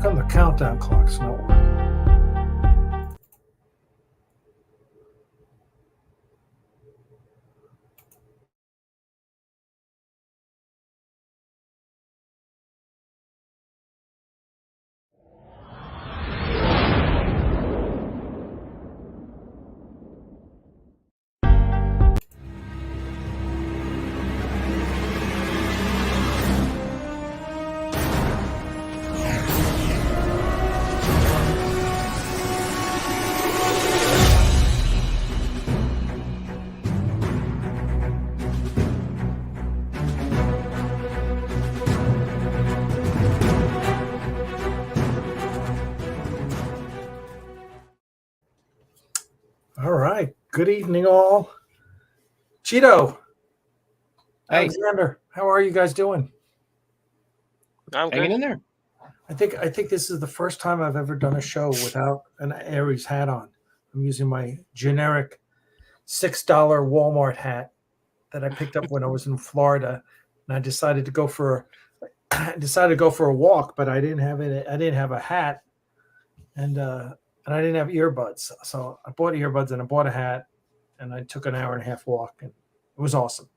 come the countdown clocks not working? All right. Good evening, all. Cheeto. Hey. Alexander, how are you guys doing? I'm Hanging good. in there. I think this is the first time I've ever done a show without an Aries hat on. I'm using my generic $6 Walmart hat that I picked up when I was in Florida, and I decided to go for a walk, but I didn't have it. I didn't have a hat, and I didn't have earbuds. So I bought earbuds and I bought a hat, and I took an hour and a half walk, and it was awesome.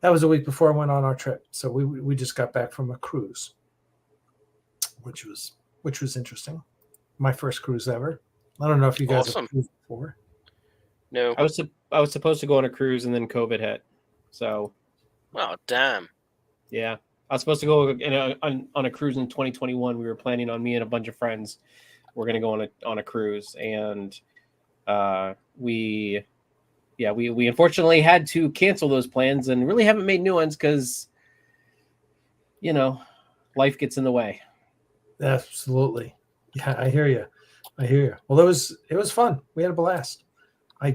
That was a week before I went on our trip. So we just got back from a cruise, which was interesting. My first cruise ever. I don't know if you guys Awesome. have cruised before. No. I was supposed to go on a cruise and then COVID hit. So Oh, damn. yeah, I was supposed to go on a cruise in 2021. We were planning on, me and a bunch of friends, we're going to go on a cruise, and we unfortunately had to cancel those plans and really haven't made new ones because life gets in the way. Absolutely. Yeah, I hear you. Well, it was fun. We had a blast. I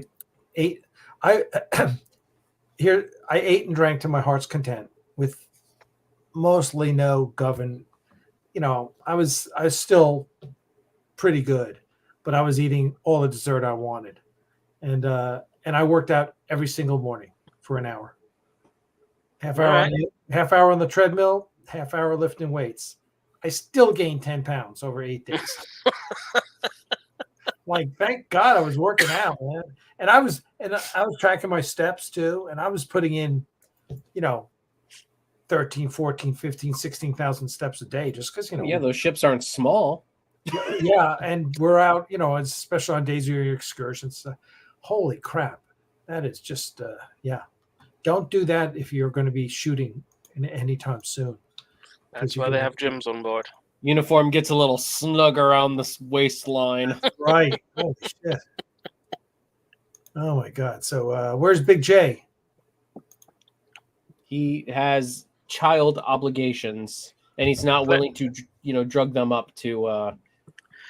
ate and drank to my heart's content with mostly no govern. I was still pretty good, but I was eating all the dessert I wanted. And I worked out every single morning for an hour. Half hour on the treadmill, half hour lifting weights. I still gained 10 pounds over 8 days. Like, thank God I was working out, man. And I was tracking my steps too. And I was putting in, 13, 14, 15, 16,000 steps a day just because, Yeah, those ships aren't small. Yeah. And we're out, especially on days of your excursions. Holy crap. That is just, Don't do that if you're going to be shooting anytime soon. That's why they have gyms on board. Uniform gets a little snug around the waistline. Right. Oh, shit. Oh, my God. So where's Big J? He has child obligations, and he's not willing to, drug them up to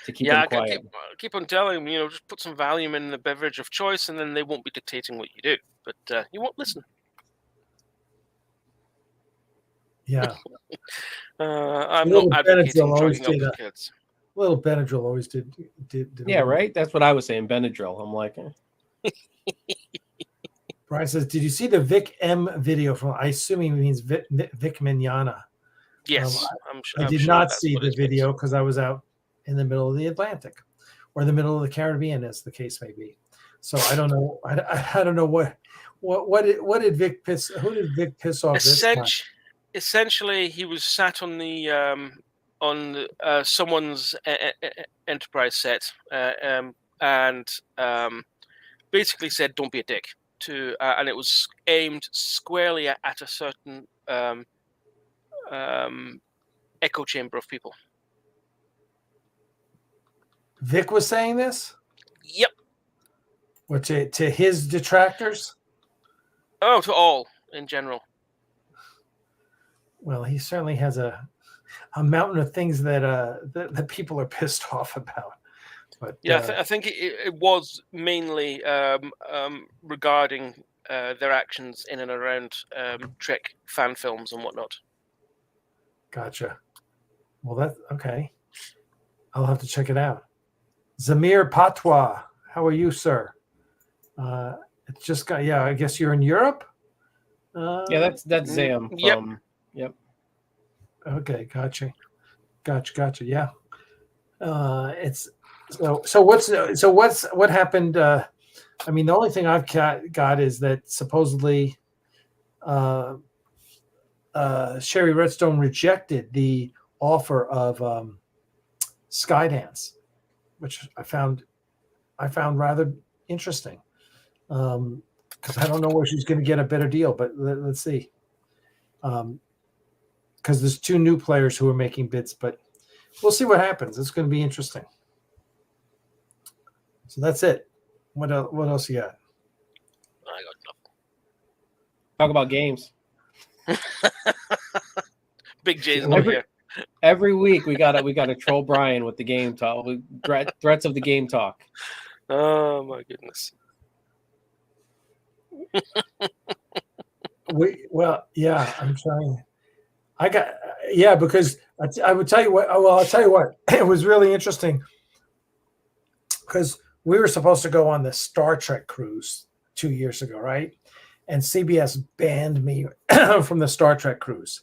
keep him quiet. Keep on telling him, just put some Valium in the beverage of choice, and then they won't be dictating what you do. But you won't listen. Yeah. I'm not advocating drugging up the kids. Little Benadryl always did. Yeah, right? That's what I was saying, Benadryl. I'm like... Brian says, did you see the Vic M video from, I assume he means Vic Mignogna. Yes. I did not see the video because I was out in the middle of the Atlantic or the middle of the Caribbean, as the case may be. So I don't know. I don't know what did Vic piss? Who did Vic piss off this time? Essentially, he was sat on the someone's Enterprise set and basically said, "Don't be a dick." And it was aimed squarely at a certain echo chamber of people. Vic was saying this? Yep. What, to his detractors? Oh, to all in general. Well, he certainly has a mountain of things that people are pissed off about. But yeah, I think it was mainly regarding their actions in and around Trek fan films and whatnot. Gotcha. Well, that's okay. I'll have to check it out. Zamir Patois, how are you, sir? It's just got, I guess you're in Europe? Yeah, that's Zam. Yep. Yep. Okay, gotcha. Gotcha. Yeah. It's what happened? I mean, the only thing I've got is that supposedly Sherry Redstone rejected the offer of Skydance, which I found rather interesting, because I don't know where she's going to get a better deal, but let's see. Because there's two new players who are making bids, but we'll see what happens. It's going to be interesting. So that's it. What else you got? I got nothing. Talk about games. Big J's not here. Every week we gotta troll Brian with the game talk, with threats of the game talk. Oh my goodness. I'm trying. Because I would tell you what. Well, I'll tell you what. It was really interesting because we were supposed to go on the Star Trek cruise 2 years ago, right? And CBS banned me from the Star Trek cruise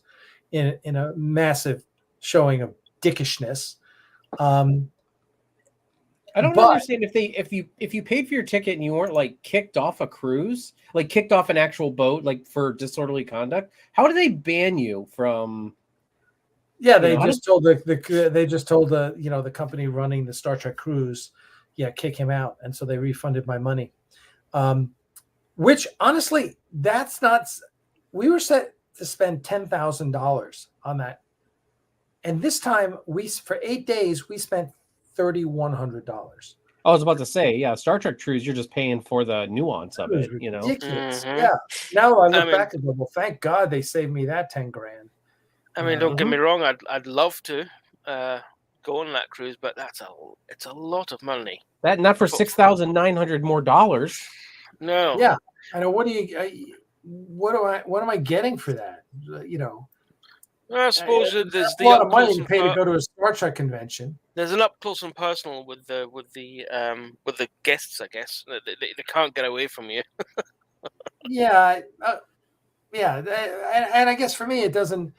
in a massive showing of dickishness. I don't understand if you paid for your ticket and you weren't like kicked off a cruise, like kicked off an actual boat, like for disorderly conduct. How do they ban you from? Yeah, they just told the company running the Star Trek cruise, kick him out, and so they refunded my money. Which honestly, that's not. We were set to spend $10,000 on that, and this time for 8 days we spent $3,100. I was about to say, Star Trek cruise, you're just paying for the nuance of it, you know. Ridiculous. Mm-hmm. Yeah. Now I look back and go, well, thank God they saved me that $10,000. I mean, don't get me wrong. I'd love to go on that cruise, but it's a lot of money. That not for $6,900 more dollars. No. Yeah, I know. What am I getting for that? You know. I suppose there's a lot of money to pay to go to a Star Trek convention. There's an up close and personal with the guests, I guess. They can't get away from you. And I guess for me it doesn't.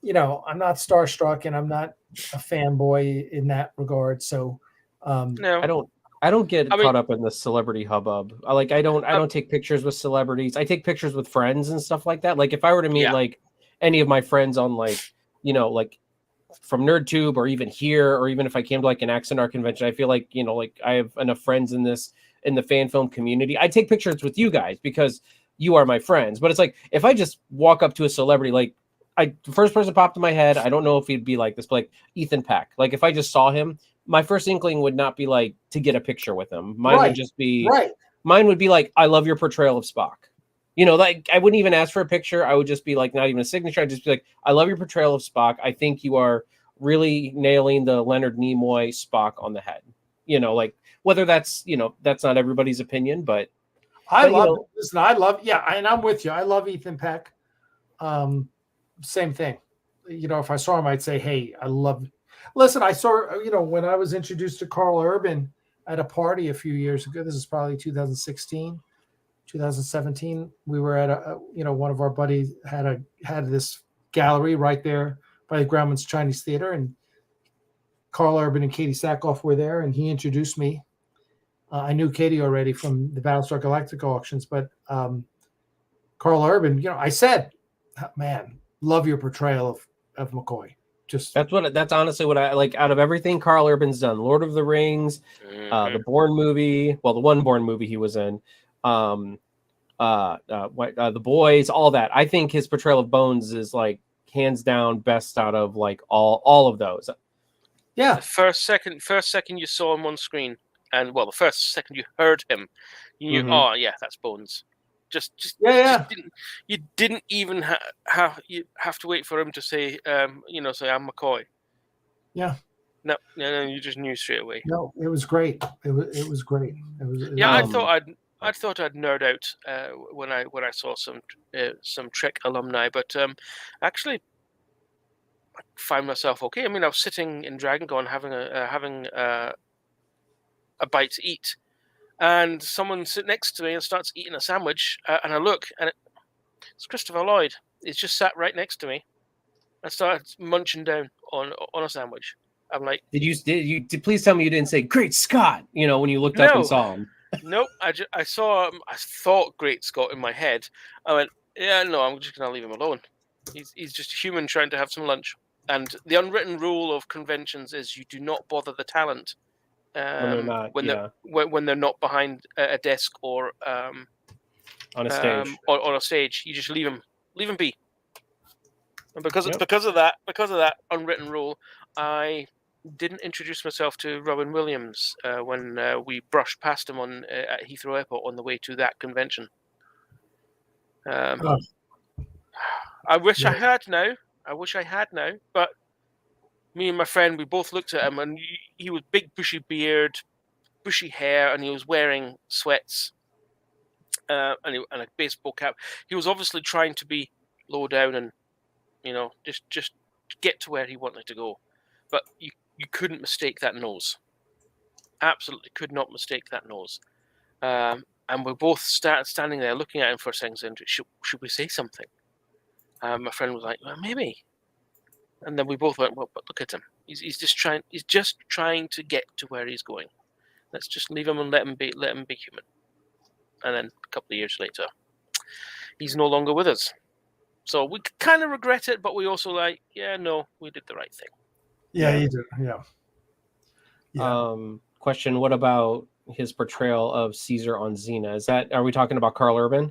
I'm not starstruck and I'm not a fanboy in that regard. So no, I don't get caught up in the celebrity hubbub. I don't take pictures with celebrities. I take pictures with friends and stuff like that. Like if I were to meet like any of my friends on like from NerdTube or even here, or even if I came to like an Axanar convention, I feel like, like I have enough friends in the fan film community. I take pictures with you guys because you are my friends. But it's like, if I just walk up to a celebrity, like the first person popped in my head, I don't know if he'd be like this, but like Ethan Peck. Like if I just saw him, my first inkling would not be like to get a picture with him. Mine would just be, mine would be like, I love your portrayal of Spock. Like I wouldn't even ask for a picture. I would just be like, not even a signature. I'd just be like, I love your portrayal of Spock. I think you are really nailing the Leonard Nimoy Spock on the head. Like whether that's, that's not everybody's opinion, but and I'm with you. I love Ethan Peck. Same thing. If I saw him, I'd say, hey, listen, I saw, when I was introduced to Carl Urban at a party a few years ago, this is probably 2016. 2017, we were at one of our buddies had this gallery right there by the Grauman's Chinese Theater, and Carl Urban and Katie Sackhoff were there, and he introduced me. I knew Katie already from the Battlestar Galactica auctions, but Carl Urban, I said, man, love your portrayal of McCoy. Just that's honestly what I like out of everything Carl Urban's done. Lord of the Rings, the Bourne movie, the one Bourne movie he was in. The Boys, all that. I think his portrayal of Bones is like hands down best out of like all of those. Yeah. The first second you saw him on screen, and the first second you heard him, you knew, oh yeah, that's Bones. You didn't even have to wait for him to say, say I'm McCoy. Yeah. No, you just knew straight away. No, it was great. It was great. I thought I'd nerd out when I saw some Trek alumni, but actually I find myself okay. I mean, I was sitting in DragonCon having a bite to eat, and someone sits next to me and starts eating a sandwich, and I look, and it's Christopher Lloyd. He's just sat right next to me. I started munching down on a sandwich. I'm like, Did you please tell me you didn't say "Great Scott"? When you looked up No. and saw him. nope. I saw him. I thought Great Scott in my head. I went, yeah, no, I'm just gonna leave him alone. He's just a human trying to have some lunch. And the unwritten rule of conventions is you do not bother the talent When they're not, when they're not behind a desk or on a stage. on a stage. You just leave them be. And because Yep. because of that unwritten rule, I didn't introduce myself to Robin Williams when we brushed past him at Heathrow Airport on the way to that convention. I wish I had now. But me and my friend, we both looked at him, and he was big, bushy beard, bushy hair, and he was wearing sweats and a baseball cap. He was obviously trying to be low down and just get to where he wanted to go. But you couldn't mistake that nose. Absolutely could not mistake that nose. And we both started standing there looking at him for a second, saying, should we say something? My friend was like, well, maybe. And then we both went, well, but look at him. He's just trying to get to where he's going. Let's just leave him and let him be human. And then a couple of years later, he's no longer with us. So we kind of regret it, but we also we did the right thing. Yeah, you do. Yeah. Question: what about his portrayal of Caesar on Xena? Are we talking about Carl Urban?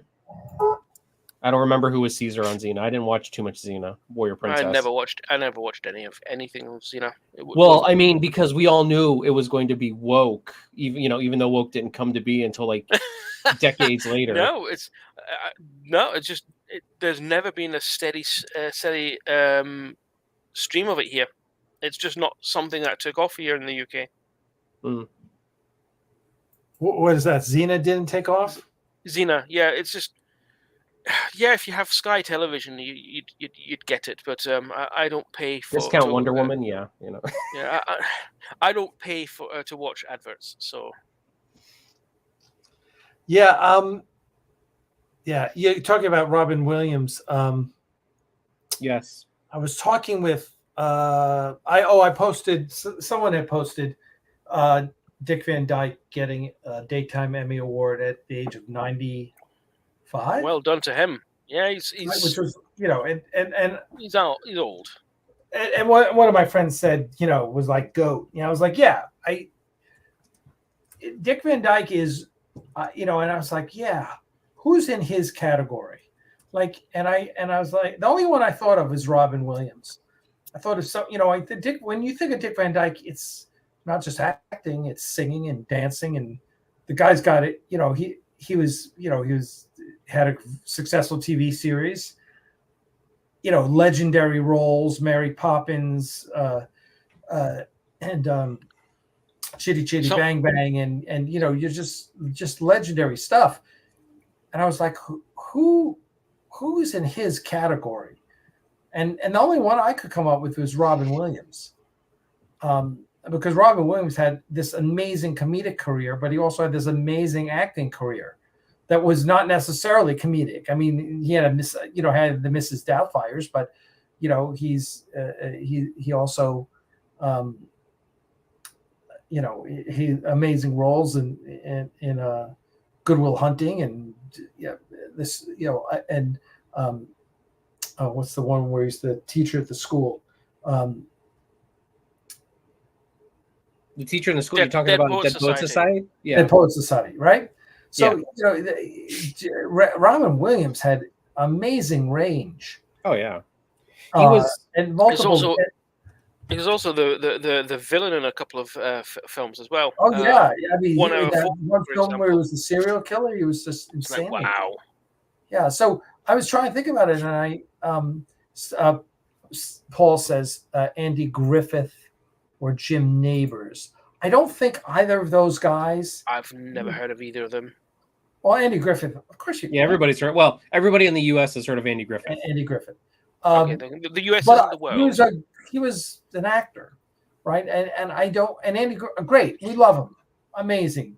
I don't remember who was Caesar on Xena. I didn't watch too much Xena, Warrior Princess. I never watched anything of Xena. I mean, because we all knew it was going to be woke, even though woke didn't come to be until like decades later. No, it's just there's never been a steady stream of it here. It's just not something that took off here in the UK. Mm. What is that? Xena didn't take off? Xena, yeah, it's just if you have Sky Television, you'd get it, but I don't pay for discount Wonder Woman. Yeah, Yeah, I don't pay for to watch adverts, so. Yeah, you're talking about Robin Williams. Yes, I was talking with someone had posted Dick Van Dyke getting a Daytime Emmy Award at the age of 95. Well done to him. Yeah, he's which was and he's old. And one of my friends said, was like GOAT. I was like, yeah, Dick Van Dyke is, and I was like, yeah, who's in his category? Like, and I was like, the only one I thought of is Robin Williams. I thought of some, when you think of Dick Van Dyke, it's not just acting, it's singing and dancing, and the guy's got it. He had a successful TV series. Legendary roles, Mary Poppins, and Chitty Chitty Bang Bang, and you're just legendary stuff. And I was like, who's in his category? And the only one I could come up with was Robin Williams, because Robin Williams had this amazing comedic career, but he also had this amazing acting career that was not necessarily comedic. I mean, he had had the Mrs. Doubtfires, but he also he amazing roles in Good Will Hunting, and what's the one where he's the teacher at the school? The teacher in the school. You're talking about Dead Poet Society? Yeah, Dead Poet Society, right? So Robin Williams had amazing range. Oh yeah, he was and multiple. He was also the villain in a couple of films as well. Oh yeah, I mean, one film where he was a serial killer. He was just insane. Like, wow. Yeah, so I was trying to think about it, and Paul says Andy Griffith or Jim Nabors. I don't think either of those guys. I've never heard of either of them. Well, Andy Griffith, of course you. Yeah, everybody's heard. Well, everybody in the U.S. has heard of Andy Griffith. Andy Griffith. Okay, the U.S. isn't the world. He was an actor, right? And I don't. And Andy, great, we love him, amazing,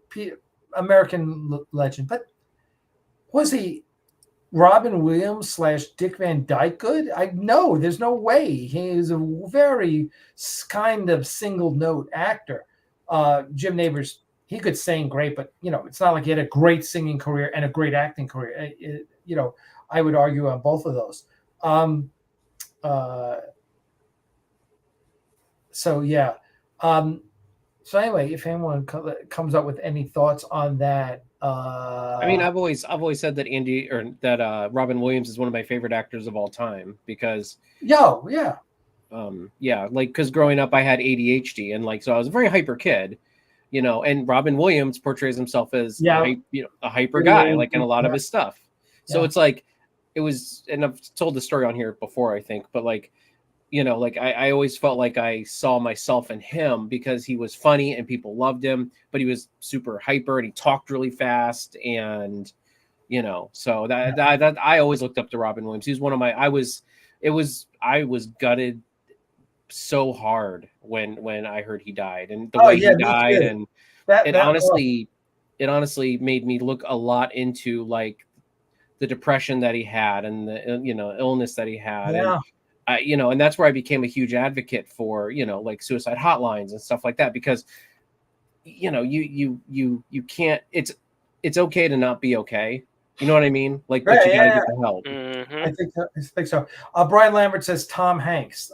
American legend. But was he Robin Williams / Dick Van Dyke good? No, there's no way. He is a very kind of single note actor. Jim Nabors, he could sing great, but it's not like he had a great singing career and a great acting career. I would argue on both of those. So yeah. So anyway, if anyone comes up with any thoughts on that, I mean, I've always said that Robin Williams is one of my favorite actors of all time because because growing up I had ADHD and so I was a very hyper kid, and Robin Williams portrays himself as a hyper guy in a lot of his stuff. So it's it was, and I've told the story on here before, I think, but I always felt like I saw myself in him because he was funny and people loved him, but he was super hyper and he talked really fast. And, so that I always looked up to Robin Williams. He was one of my, I was gutted so hard when I heard he died and the way he died. And it honestly made me look a lot into the depression that he had and the, illness that he had. Yeah. And, and that's where I became a huge advocate for, suicide hotlines and stuff like that, because, you can't, it's okay to not be okay. You know what I mean? But you gotta get the help. Mm-hmm. I think so. Brian Lambert says Tom Hanks.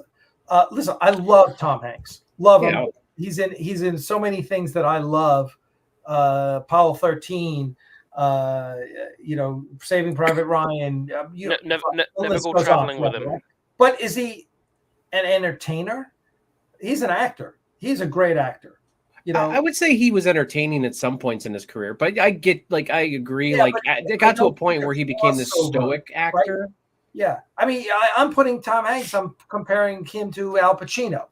Listen, I love Tom Hanks. Love him. He's in so many things that I love. Apollo 13, Saving Private Ryan. Never go traveling with him. Right? But is he an entertainer? He's an actor. He's a great actor. I would say he was entertaining at some points in his career, but I get, I agree. It got to a point where he became this stoic actor. Right? Yeah. I mean, I'm putting Tom Hanks, I'm comparing him to Al Pacino.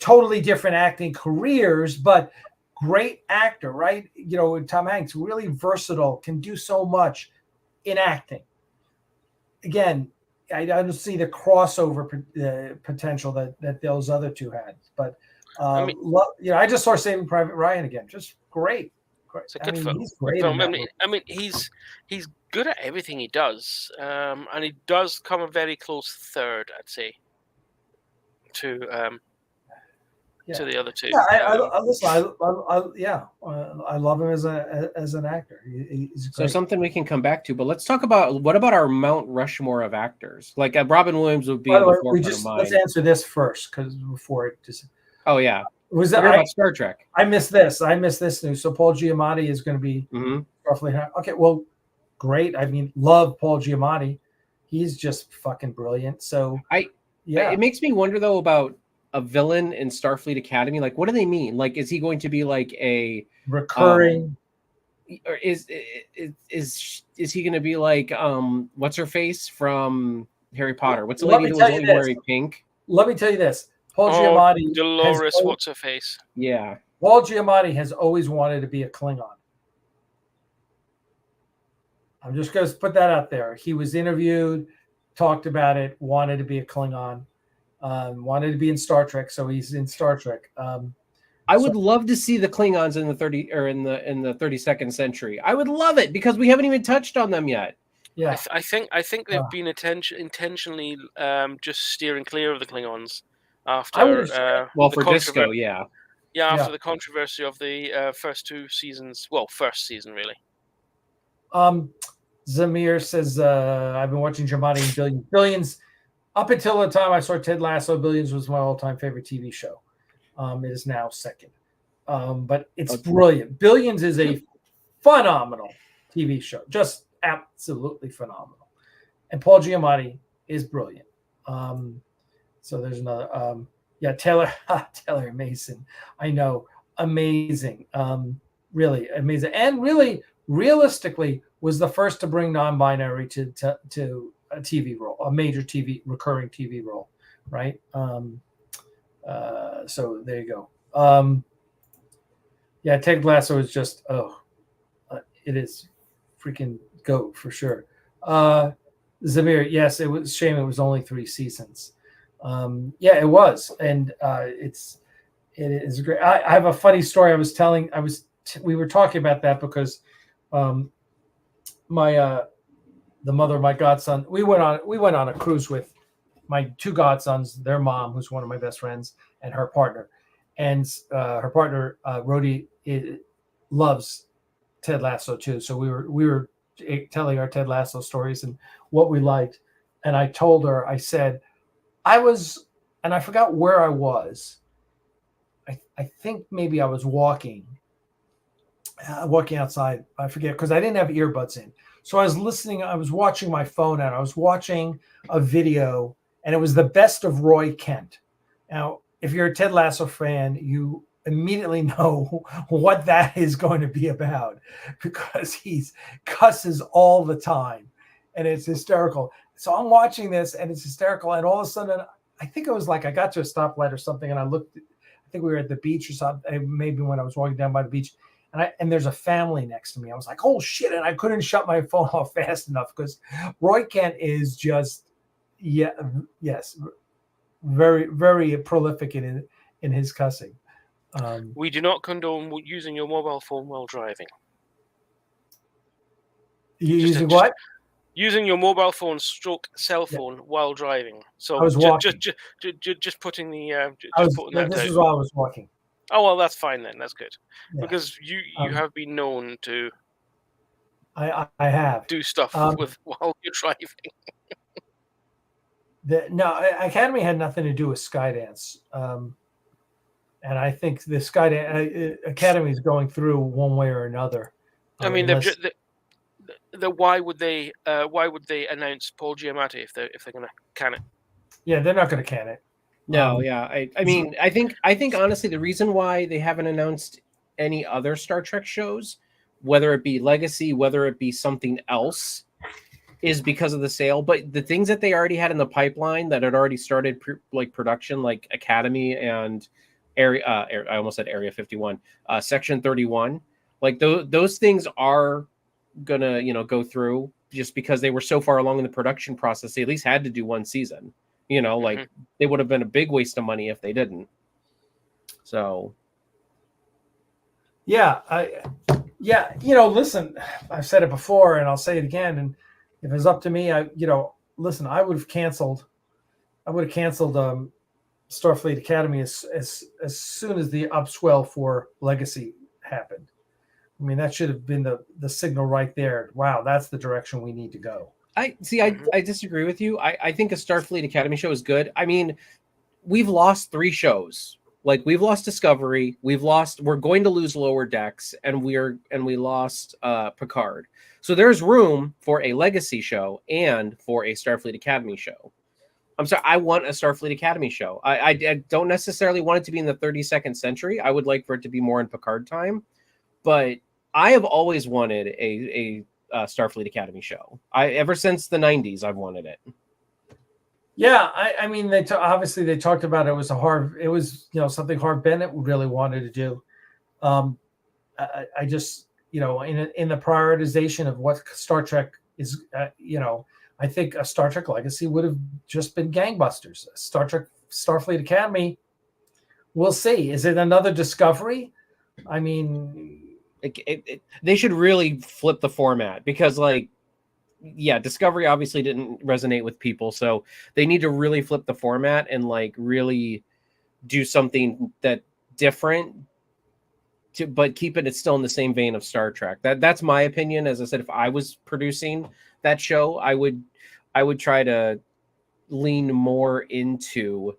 Totally different acting careers, but great actor, right? Tom Hanks, really versatile, can do so much in acting. Again, I don't see the crossover potential that those other two had, but I just saw Saving Private Ryan again. Just great. It's a good film. He's great. He's good at everything he does, and he does come a very close third, I'd say, to the other two. I love him as an actor. He's great. So something we can come back to, but let's talk about what about our Mount Rushmore of actors? Robin Williams would be. By the way, let's answer this first because before it just. Oh yeah. Was that about Star Trek? I missed this news. So Paul Giamatti is going to be roughly. Okay, well, great. I mean, love Paul Giamatti. He's just fucking brilliant. So it makes me wonder though about a villain in Starfleet Academy. What do they mean? Is he going to be a recurring? Or is he going to be what's her face from Harry Potter? What's the lady that was only wearing pink? Let me tell you this. Paul Giamatti. Dolores, what's her face? Yeah. Paul Giamatti has always wanted to be a Klingon. I'm just going to put that out there. He was interviewed, talked about it, wanted to be a Klingon, wanted to be in Star Trek, so he's in Star Trek. I would love to see the Klingons in the 32nd century. I would love it because we haven't even touched on them yet. Yeah, I think they've been intentionally just steering clear of the Klingons. After for Disco, after the controversy of the first two seasons, first season really. Zamir says, I've been watching Giamatti and Billions up until the time I saw Ted Lasso. Billions was my all-time favorite TV show. It is now second, but it's brilliant. Billions is a phenomenal TV show, just absolutely phenomenal, and Paul Giamatti is brilliant. So there's another, Taylor Mason. I know, amazing, really amazing, and really realistically was the first to bring non-binary to a TV role, a major recurring TV role, right? So there you go. Ted Lasso is just it is freaking GOAT for sure. Zamir, yes, it was a shame it was only 3 seasons. It was, and it is great. I have a funny story. We were talking about that because the the mother of my godson. We went on a cruise with my two godsons, their mom, who's one of my best friends, and her partner. And her partner, Rhodey, loves Ted Lasso too. So we were telling our Ted Lasso stories and what we liked. And I told her, I said, and I forgot where I was. I think maybe I was walking outside. I forget, because I didn't have earbuds in. So I was listening. I was watching my phone, and I was watching a video, and it was the best of Roy Kent. Now, if you're a Ted Lasso fan, you immediately know what that is going to be about, because he cusses all the time, and it's hysterical. So I'm watching this, and it's hysterical. And all of a sudden, I think it was like I got to a stoplight or something, and I looked. I think we were at the beach or something. Maybe when I was walking down by the beach, and there's a family next to me. I was like, oh shit! And I couldn't shut my phone off fast enough, because Roy Kent is just, very, very prolific in his cussing. We do not condone using your mobile phone while driving. Using what? Using your mobile phone / cell phone while driving. So I was walking. Just putting the. This is while I was walking. Oh well, that's fine then. That's good, Yeah. because you have been known to. I have do stuff with while you're driving. Academy had nothing to do with Skydance, and I think the Skydance Academy is going through one way or another. I mean, why would they announce Paul Giamatti if they're going to can it? Yeah, they're not going to can it. No, I mean, I think honestly, the reason why they haven't announced any other Star Trek shows, whether it be Legacy, whether it be something else, is because of the sale. But the things that they already had in the pipeline that had already started production, like Academy and I almost said Area 51, Section 31, like those things are gonna go through, just because they were so far along in the production process. They at least had to do one season. Like they would have been a big waste of money if they didn't. So, listen, I've said it before and I'll say it again. And if it's up to me, I would have canceled. Starfleet Academy as soon as the upswell for Legacy happened. I mean, that should have been the signal right there. Wow, that's the direction we need to go. I disagree with you. I think a Starfleet Academy show is good. I mean, we've lost 3 shows. Like, we've lost Discovery, we're going to lose Lower Decks, and we lost Picard. So there's room for a Legacy show and for a Starfleet Academy show. I'm sorry, I want a Starfleet Academy show. I don't necessarily want it to be in the 32nd century. I would like for it to be more in Picard time, but I have always wanted a Starfleet Academy show. Ever since the 90s, I've wanted it. Yeah, I mean, obviously they talked about it was something Harv Bennett really wanted to do. I just in the prioritization of what Star Trek is, I think a Star Trek Legacy would have just been gangbusters. Starfleet Academy, we'll see. Is it another Discovery? I mean, they should really flip the format, because Discovery obviously didn't resonate with people, so they need to really flip the format and really do something that different, but keeping it still in the same vein of Star Trek. That's my opinion. As I said, if I was producing that show, I would try to lean more into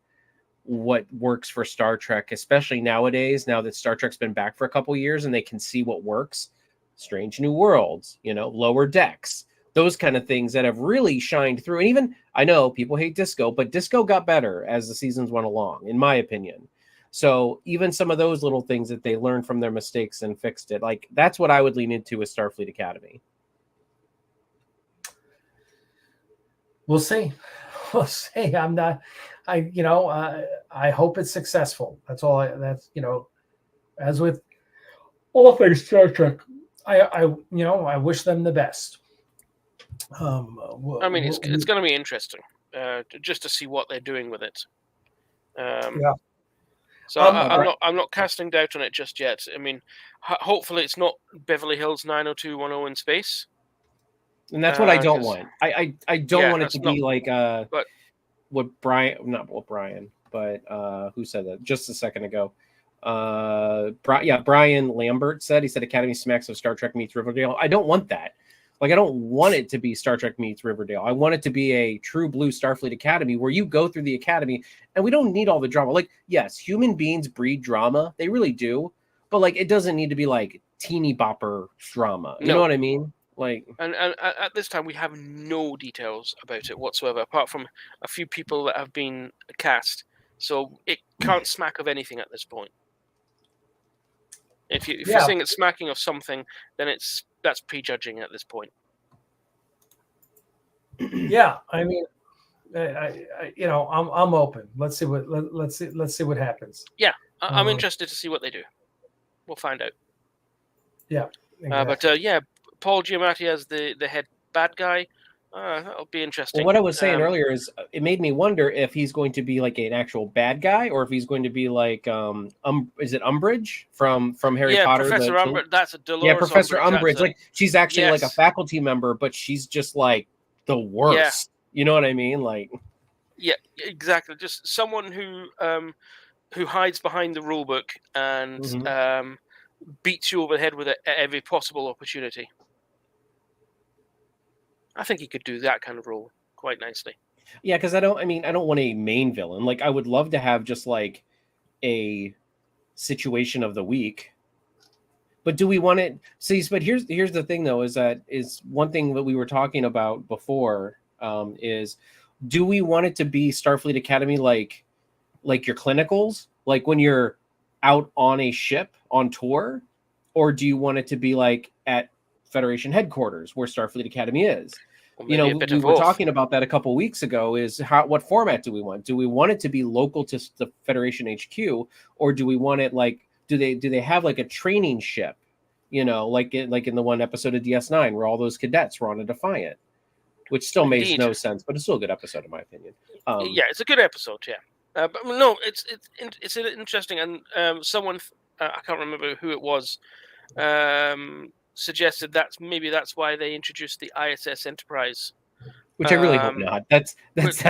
what works for Star Trek, especially nowadays, now that Star Trek's been back for a couple years and they can see what works. Strange New Worlds, Lower Decks, those kind of things that have really shined through. And even, I know people hate Disco, but Disco got better as the seasons went along, in my opinion. So even some of those little things that they learned from their mistakes and fixed it, that's what I would lean into with Starfleet Academy. We'll see. I hope it's successful. That's all. As with all things Star Trek, I wish them the best. I mean, it's going to be interesting just to see what they're doing with it. So I'm not casting doubt on it just yet. I mean, hopefully it's not Beverly Hills 90210 in space. And that's what I don't 'cause- want. I don't Yeah, want it that's to be not- like but- what Brian, not what Brian, but who said that just a second ago? Brian Lambert said, he said Academy smacks of Star Trek meets Riverdale. I don't want that. Like, I don't want it to be Star Trek meets Riverdale. I want it to be a true blue Starfleet Academy where you go through the academy and we don't need all the drama. Like, yes, human beings breed drama. They really do. But like, it doesn't need to be like teeny bopper drama. You know No. what I mean? Like, And at this time, we have no details about it whatsoever, apart from a few people that have been cast. So it can't smack of anything at this point. If you're Yeah. saying it's smacking of something, then that's prejudging at this point. Yeah, I mean, I'm open. Let's see what happens. I'm interested to see what they do. We'll find out. Exactly. But Paul Giamatti as the head bad guy. That'll be interesting. well, what I was saying earlier is it made me wonder if he's going to be like an actual bad guy or if he's going to be like is it Umbridge from Harry Potter? Professor Umbridge. That's a Dolores. Yeah, Professor Umbridge. Umbridge. Like, she's actually like a Yes. faculty member, but she's just like the worst. You know what I mean? Like, Yeah, exactly. Just someone who hides behind the rule book and Mhm. Beats you over the head with it at every possible opportunity. I think he could do that kind of role quite nicely. yeah, because I don't want a main villain. Like, I would love to have just like a situation of the week. But do we want it? See, but here's the thing though, is one thing that we were talking about before, is do we want it to be Starfleet Academy like your clinicals, like when you're out on a ship on tour, or do you want it to be like at Federation headquarters where Starfleet Academy is? Or You maybe know, a bit we of were both. talking about that a couple weeks ago. Is what format do we want? Do we want it to be local to the Federation HQ, or do we want it like do they have like a training ship? You know, like in the one episode of DS9 where all those cadets were on a Defiant, which still makes Indeed. no sense, but it's still a good episode in my opinion. Yeah, it's a good episode. Yeah, but no, it's interesting. And someone I can't remember who it was suggested that's why they introduced the ISS Enterprise. Which I really hope not. That's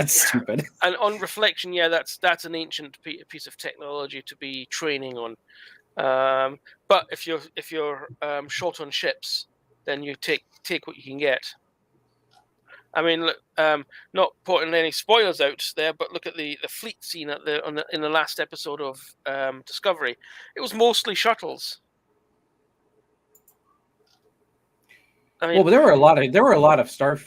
stupid. And on reflection, yeah, that's an ancient piece of technology to be training on. But if you're short on ships, then you take what you can get. I mean, look, not putting any spoilers out there, but look at the fleet scene in the last episode of Discovery. It was mostly shuttles. I mean, Well, but there were a lot of Star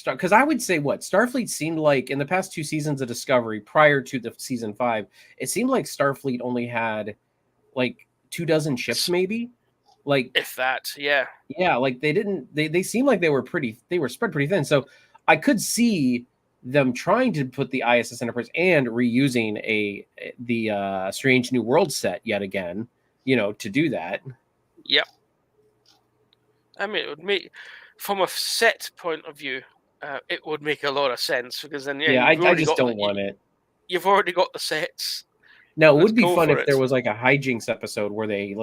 because I would say what Starfleet seemed like in the past 2 seasons of Discovery prior to the season 5, it seemed like Starfleet only had like 24 ships, maybe. Like, if that, yeah. Yeah, like they seemed like they were spread pretty thin. So I could see them trying to put the ISS Enterprise and reusing the Strange New World set yet again, you know, to do that. Yep. I mean, it would make, from a set point of view, it would make a lot of sense because then I just don't want it. You've already got the sets. No, it Let's would be go fun for if it. there was like a hijinks episode where they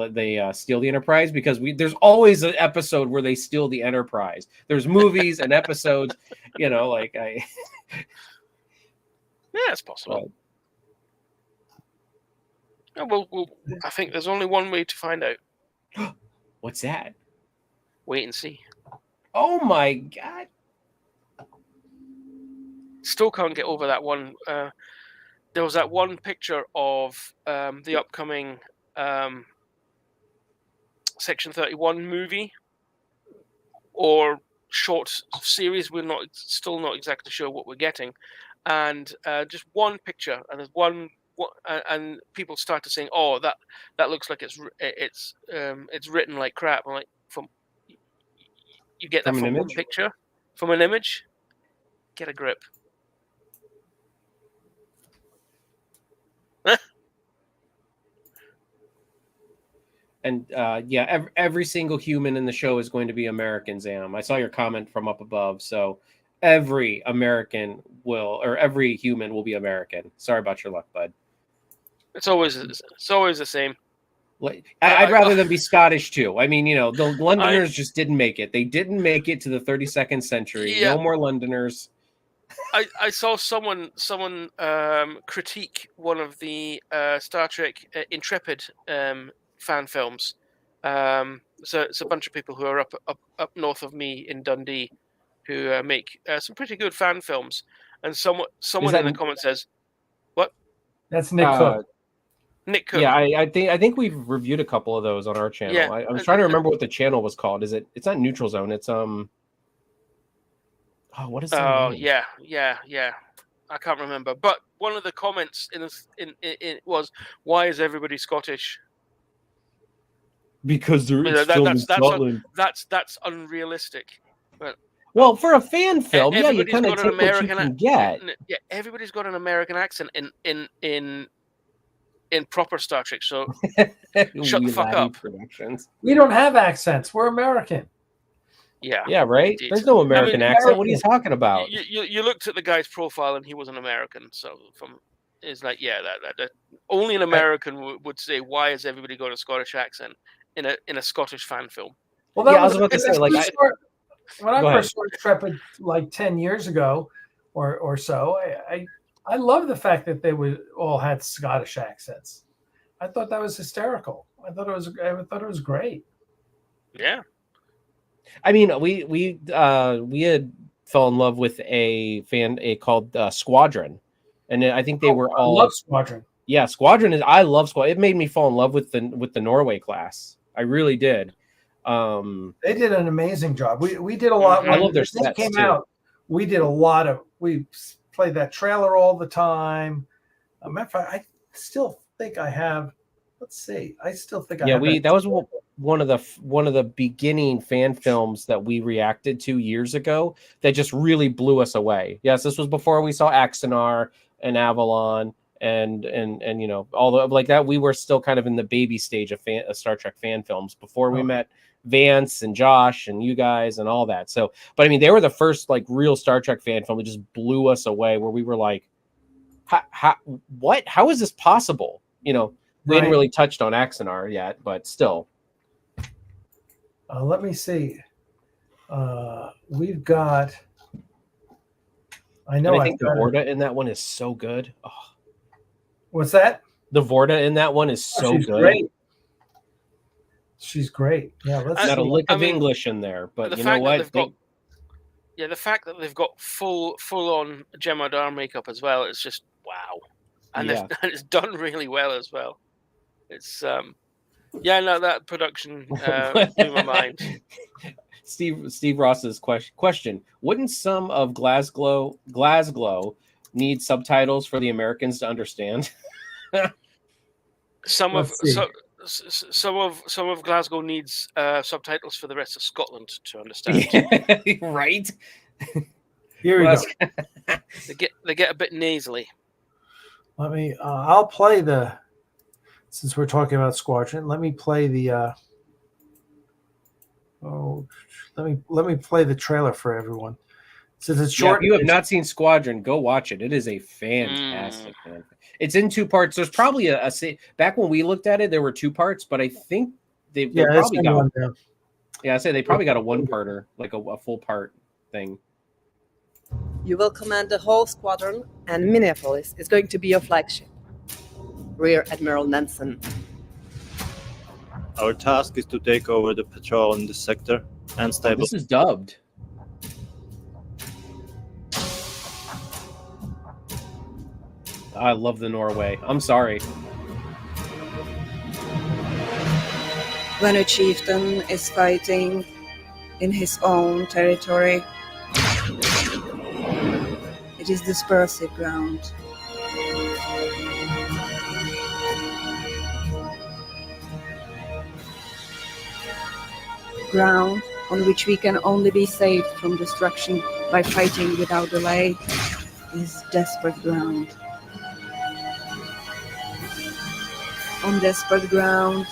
steal the Enterprise, because there's always an episode where they steal the Enterprise. There's movies and episodes, you know, like Yeah, it's possible. Yeah, well, I think there's only one way to find out. What's that? Wait and see. Oh my god! Still can't get over that one. There was that one picture of the upcoming Section 31 movie or short series. We're still not exactly sure what we're getting, and just one picture, and there's one, and people started saying, "Oh, that looks like it's written like crap." I'm like, you get that From an from one image? picture, from an image. Get a grip. And every single human in the show is going to be American, Zam. I saw your comment from up above, so every every human will be American. Sorry about your luck, bud. It's always the same. Like, I'd rather them be Scottish too. I mean, the Londoners just didn't make it. They didn't make it to the 32nd century. Yeah. No more Londoners. I saw someone critique one of the Star Trek Intrepid fan films. So it's a bunch of people who are up north of me in Dundee who make some pretty good fan films. And someone in the comments says, "What?" That's Nick Cook. Nick Cook. Yeah, I think we've reviewed a couple of those on our channel. Yeah. I was trying to remember what the channel was called. It's not Neutral Zone. It's what is the name? Yeah. I can't remember. But one of the comments in was, "Why is everybody Scottish?" Because they're still in Scotland. That's unrealistic. But well, for a fan film, you everybody's kind of got an take what you American can get. Yeah, everybody's got an American accent in proper Star Trek. So shut the fuck up. Productions. We don't have accents. We're American. Yeah, right. indeed. There's no American accent. What are you talking about? You looked at the guy's profile and he was an American. So it's like, yeah, that only an American would say, "Why has everybody got a Scottish accent in a Scottish fan film?" Well, that I was about to say, like, when I first started Intrepid like 10 years ago or so, I love the fact that they all had Scottish accents. I thought that was hysterical. I thought it was great. Yeah. I mean, we had fell in love with a fan called Squadron, and I think they were all. I love Squadron. Yeah, I love Squadron. It made me fall in love with the Norway class. I really did. They did an amazing job. We did a lot. I love their sets sets came too. out. We did a lot of. We played that trailer all the time. Matter of fact, I still think I have. Let's see. I still think I have. Yeah, that was one of the beginning fan films that we reacted to years ago that just really blew us away. Yes, this was before we saw Axanar and Avalon and all the like that. We were still kind of in the baby stage of Star Trek fan films before we met Vance and Josh and you guys and all that. So, but I mean, they were the first like real Star Trek fan film that just blew us away, where we were like, how is this possible? We hadn't really touched on Axanar yet, but still. Let me see. We've got. I know. I think the Vorta in that one is so good. Oh. What's that? The Vorta in that one is so she's good. Great. She's great. Yeah, let's not a lick of English in there, but you know what? The fact that they've got full on Gemma Dar makeup as well is just wow, and it's done really well as well. It's that production blew my mind. Steve Ross's question: wouldn't some of Glasgow need subtitles for the Americans to understand? Some of Glasgow needs subtitles for the rest of Scotland to understand. Right. Here we go. They get a bit nasally. Let me. I'll play since we're talking about Squadron. Let me play the. Let me play the trailer for everyone. Since it's short. If you have not seen Squadron, go watch it. It is a fantastic film. It's in 2 parts. There's probably a back when we looked at it, there were 2 parts, but I think they probably got one. Yeah, I say they probably got a 1-parter, like a full part thing. You will command the whole squadron, and Minneapolis is going to be your flagship. Rear Admiral Nansen. Our task is to take over the patrol in the sector and stabilize. This is dubbed. I love the Norway. I'm sorry. When a chieftain is fighting in his own territory, it is dispersive ground. Ground on which we can only be saved from destruction by fighting without delay is desperate ground. On desperate ground,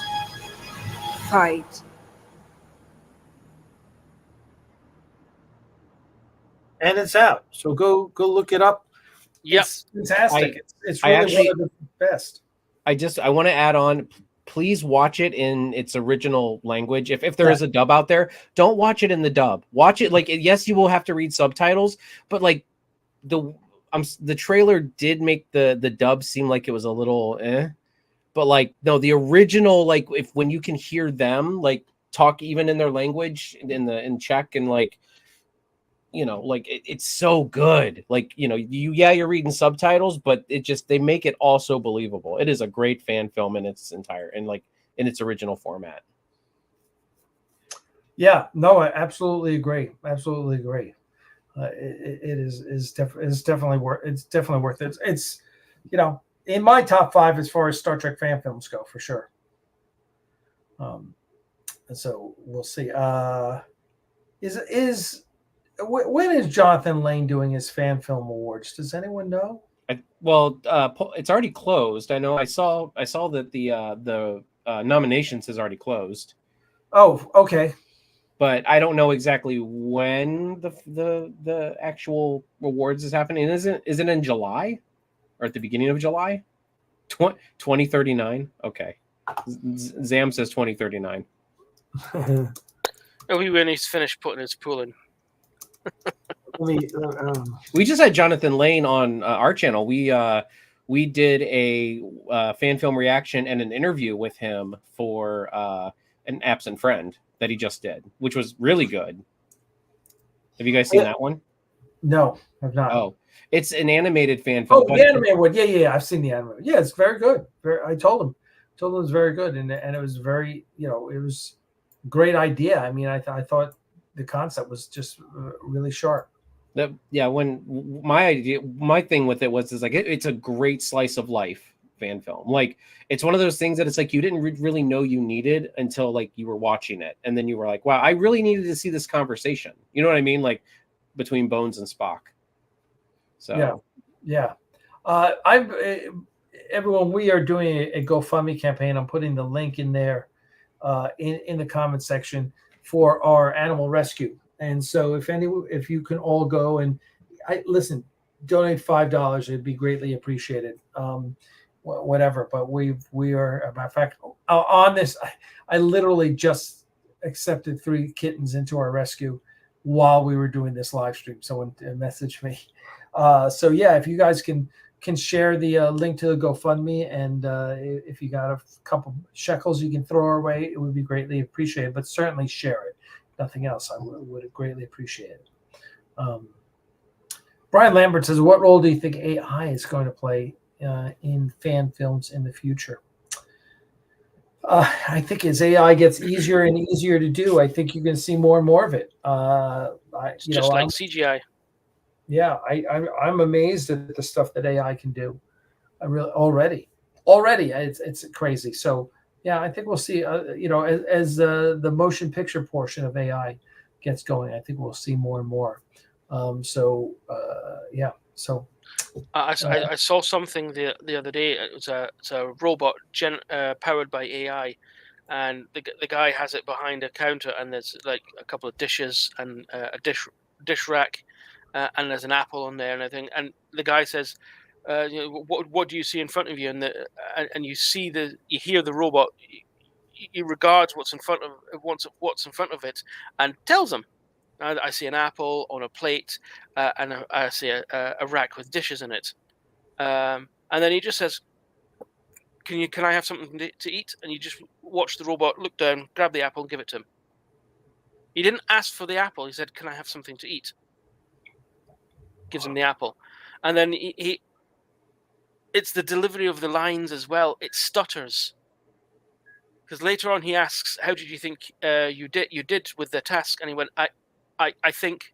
fight. And it's out. So go look it up. Yep. It's fantastic. It's really one of the best. I want to add on, please watch it in its original language. If there is a dub out there, don't watch it in the dub. Watch it yes, you will have to read subtitles, but like the trailer did make the dub seem like it was a little but like no, the original, like when you can hear them like talk even in their language in Czech, and like like it's so good. Like you're reading subtitles, but they make it all so believable. It is a great fan film in its original format. Yeah, no, I absolutely agree. Absolutely agree. It's definitely worth it. It's in my top 5 as far as Star Trek fan films go, for sure. And so we'll see. When is Jonathan Lane doing his fan film awards? Does anyone know? It's already closed. I know. I saw that the nominations has already closed. Oh, okay. But I don't know exactly when the actual awards is happening. Is it in July or at the beginning of July? 2039. Okay. Zam says 2039. It'll be when he's finished putting his pool in. We just had Jonathan Lane on our channel. We did a fan film reaction and an interview with him for an absent friend that he just did, which was really good. Have you guys seen that one? No, I've not. Oh, it's an animated fan film. Oh, the animated one. Yeah, I've seen the animated. Yeah, it's very good. I told him it was very good, and it was very, it was a great idea. I mean, I thought the concept was just really sharp. When my thing with it was like it's a great slice of life fan film. Like it's one of those things that it's like you didn't really know you needed until like you were watching it, and then you were like, wow, I really needed to see this conversation. You know what I mean? Like between Bones and Spock. So yeah. Everyone, we are doing a GoFundMe campaign. I'm putting the link in there in the comment section for our animal rescue. And so if you can all go and donate $5, it'd be greatly appreciated. Whatever, but we are, as a matter of fact, on this, I literally just accepted 3 kittens into our rescue while we were doing this live stream. Someone messaged me. So yeah, if you guys can share the link to the GoFundMe, and if you got a couple shekels you can throw our way, it would be greatly appreciated. But certainly share it. Nothing else, I would greatly appreciate it. Brian Lambert says, what role do you think AI is going to play in fan films in the future? I think as AI gets easier and easier to do, I think you're going to see more and more of it. Just like CGI. Yeah, I'm amazed at the stuff that AI can do. I really already it's crazy. So yeah, I think we'll see. As the motion picture portion of AI gets going, I think we'll see more and more. So I saw something the other day. It's a robot powered by AI, and the guy has it behind a counter, and there's like a couple of dishes and a dish rack, and there's an apple on there and everything. And the guy says, "What do you see in front of you?" And you hear the robot. He regards what's in front of it, and tells them. I see an apple on a plate, and I see a rack with dishes in it. And then he just says, "Can I have something to eat?" And you just watch the robot look down, grab the apple, and give it to him. He didn't ask for the apple. He said, "Can I have something to eat?" Gives him the apple, and then it's the delivery of the lines as well. It stutters. Because later on he asks, "How did you think you did with the task?" And he went, I think."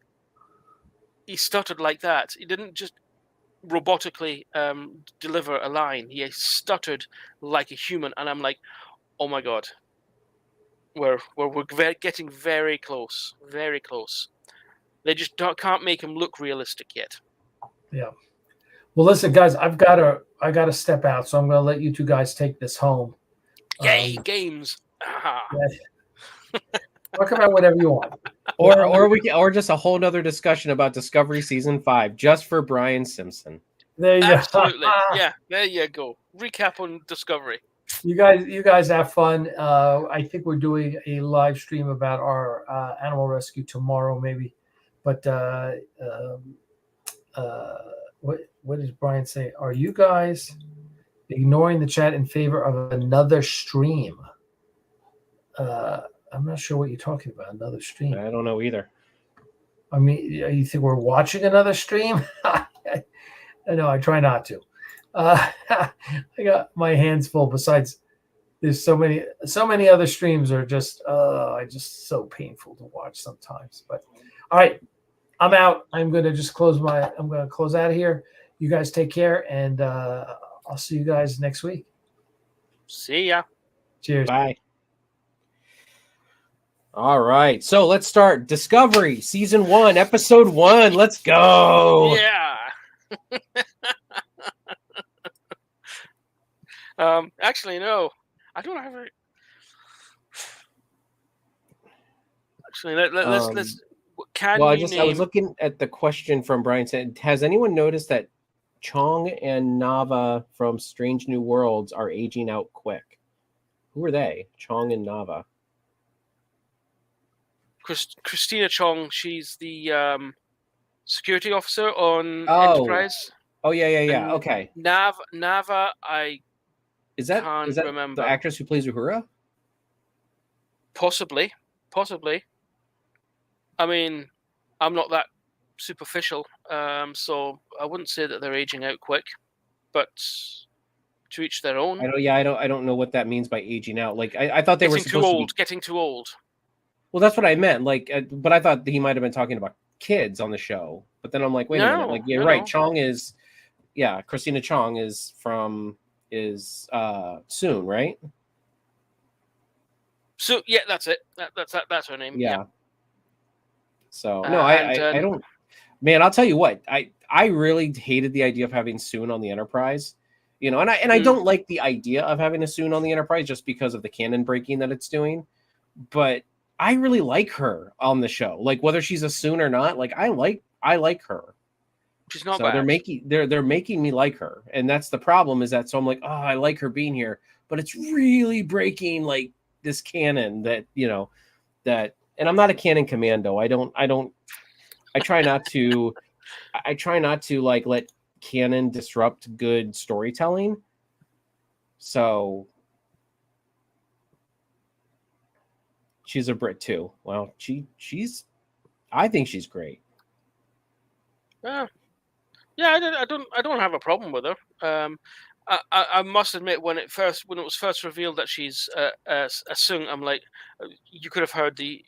He stuttered like that. He didn't just robotically deliver a line. He stuttered like a human, and I'm like, oh my god, we're getting very close, very close. They just can't make him look realistic yet. Yeah. Well, listen, guys, I gotta step out, so I'm gonna let you two guys take this home. Yay, games! Yeah. Talk about whatever you want. Or just a whole nother discussion about Discovery Season 5 just for Brian Simpson. There you Absolutely. Yeah, there you go. Recap on Discovery. You guys have fun. I think we're doing a live stream about our animal rescue tomorrow, maybe. But what does Brian say? Are you guys ignoring the chat in favor of another stream? I'm not sure what you're talking about. Another stream. I don't know either. I mean, you think we're watching another stream? No, I try not to. I got my hands full. Besides, there's so many other streams are just so painful to watch sometimes. But all right, I'm out. I'm gonna close out of here. You guys take care, and I'll see you guys next week. See ya. Cheers. Bye. All right, so let's start. Discovery, Season 1, Episode 1. Let's go. Yeah. Actually, no. I don't have it. Actually, let's. Can well, you name? I was looking at the question from Brian. Said, has anyone noticed that Chong and Nava from Strange New Worlds are aging out quick? Who are they? Chong and Nava. Christina Chong. She's the security officer on Enterprise. Oh yeah. And Okay. Nava. Is that remember. the actress who plays Uhura? Possibly. I mean, I'm not that superficial, so I wouldn't say that they're aging out quick, but to each their own. I don't know what that means by aging out. Like I thought they were supposed to be getting too old. Well, that's what I meant. Like, but I thought he might have been talking about kids on the show. But then I'm like, wait a minute. Like, you're right. Chong is, Christina Chong is soon, right? So yeah, that's it. That's her name. Yeah. So no, I don't. Man, I'll tell you what. I really hated the idea of having Soon on the Enterprise. You know, and I don't like the idea of having a Soon on the Enterprise just because of the canon breaking that it's doing. But I really like her on the show. Like whether she's a Soon or not, like I like her. She's not so bad. They're making me like her, and that's the problem. Is that so? I'm like, oh, I like her being here, but it's really breaking like this canon that and I'm not a canon commando. I try not to. I try not to like let canon disrupt good storytelling. So she's a Brit too. Well, I think she's great. Yeah, I don't have a problem with her. I must admit, when it was first revealed that she's a Soong, I'm like, you could have heard the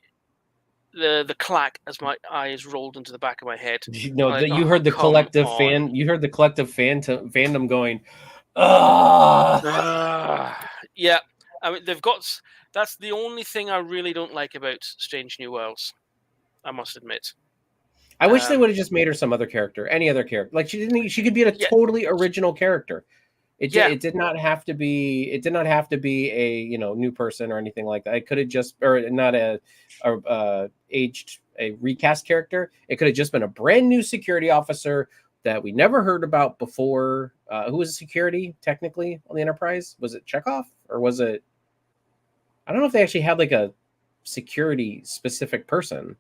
clack as my eyes rolled into the back of my head. You heard the collective fan. You heard the collective fandom going, "Ah!" Yeah, I mean that's the only thing I really don't like about Strange New Worlds. I must admit. I wish they would have just made her some other character, any other character. Like she could be a totally original character. It did not have to be. It did not have to be a new person or anything like that. It could have just, or not a recast character. It could have just been a brand new security officer that we never heard about before. Who was security technically on the Enterprise? Was it Chekhov or was it? I don't know if they actually had like a security specific person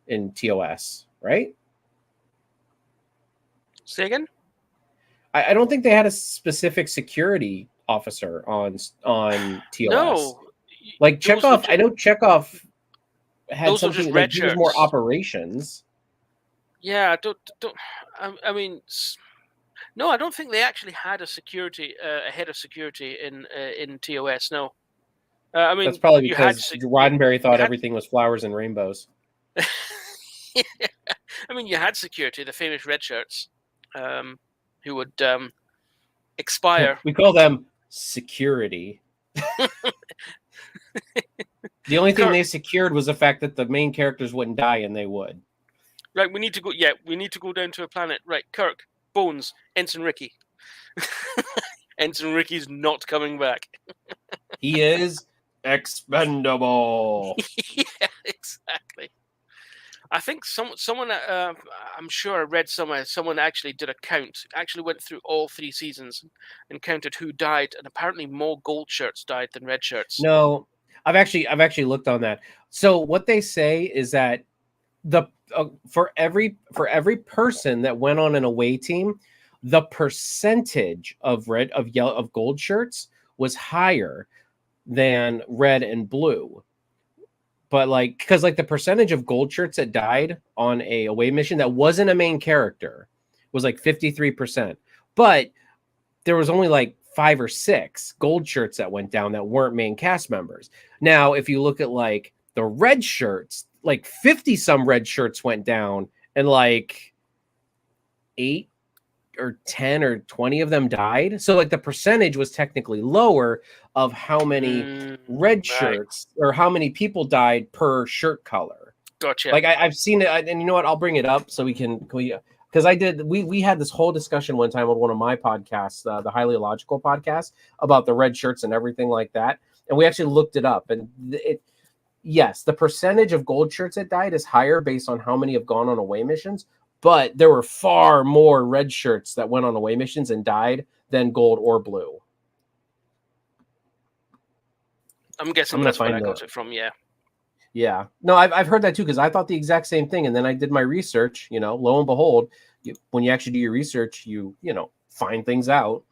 in TOS, right? Say again? I don't think they had a specific security officer on TOS. No, like Chekhov. I know Chekhov had those something like he was more operations. Yeah, I mean, no, I don't think they actually had a head of security in TOS. No, I mean that's probably because Roddenberry thought everything was flowers and rainbows. I mean, you had security, the famous red shirts, who would expire. We call them security. The only thing they secured was the fact that the main characters wouldn't die, and they would. Right, we need to go. Yeah, we need to go down to a planet. Right, Kirk, Bones, Ensign Ricky. Ensign Ricky's not coming back. He is expendable. Yeah, exactly. I think someone I'm sure I read somewhere someone actually did a count, actually went through all 3 seasons and counted who died, and apparently more gold shirts died than red shirts. No, I've actually looked on that. So what they say is that the for every person that went on an away team, the percentage of gold shirts was higher than red and blue. But because the percentage of gold shirts that died on a away mission that wasn't a main character was 53%. But there was only 5 or 6 gold shirts that went down that weren't main cast members. Now, if you look at the red shirts, 50 some red shirts went down, and 8 or 10 or 20 of them died. So the percentage was technically lower of how many red shirts or how many people died per shirt color. Gotcha. I've seen it, and you know what? I'll bring it up so we because we had this whole discussion one time on one of my podcasts, the Highly Illogical podcast, about the red shirts and everything like that. And we actually looked it up, and yes, the percentage of gold shirts that died is higher based on how many have gone on away missions. But there were far more red shirts that went on away missions and died than gold or blue. I'm guessing that's where I got it from. Yeah. Yeah. No, I've heard that too, because I thought the exact same thing. And then I did my research, lo and behold, when you actually do your research, you find things out.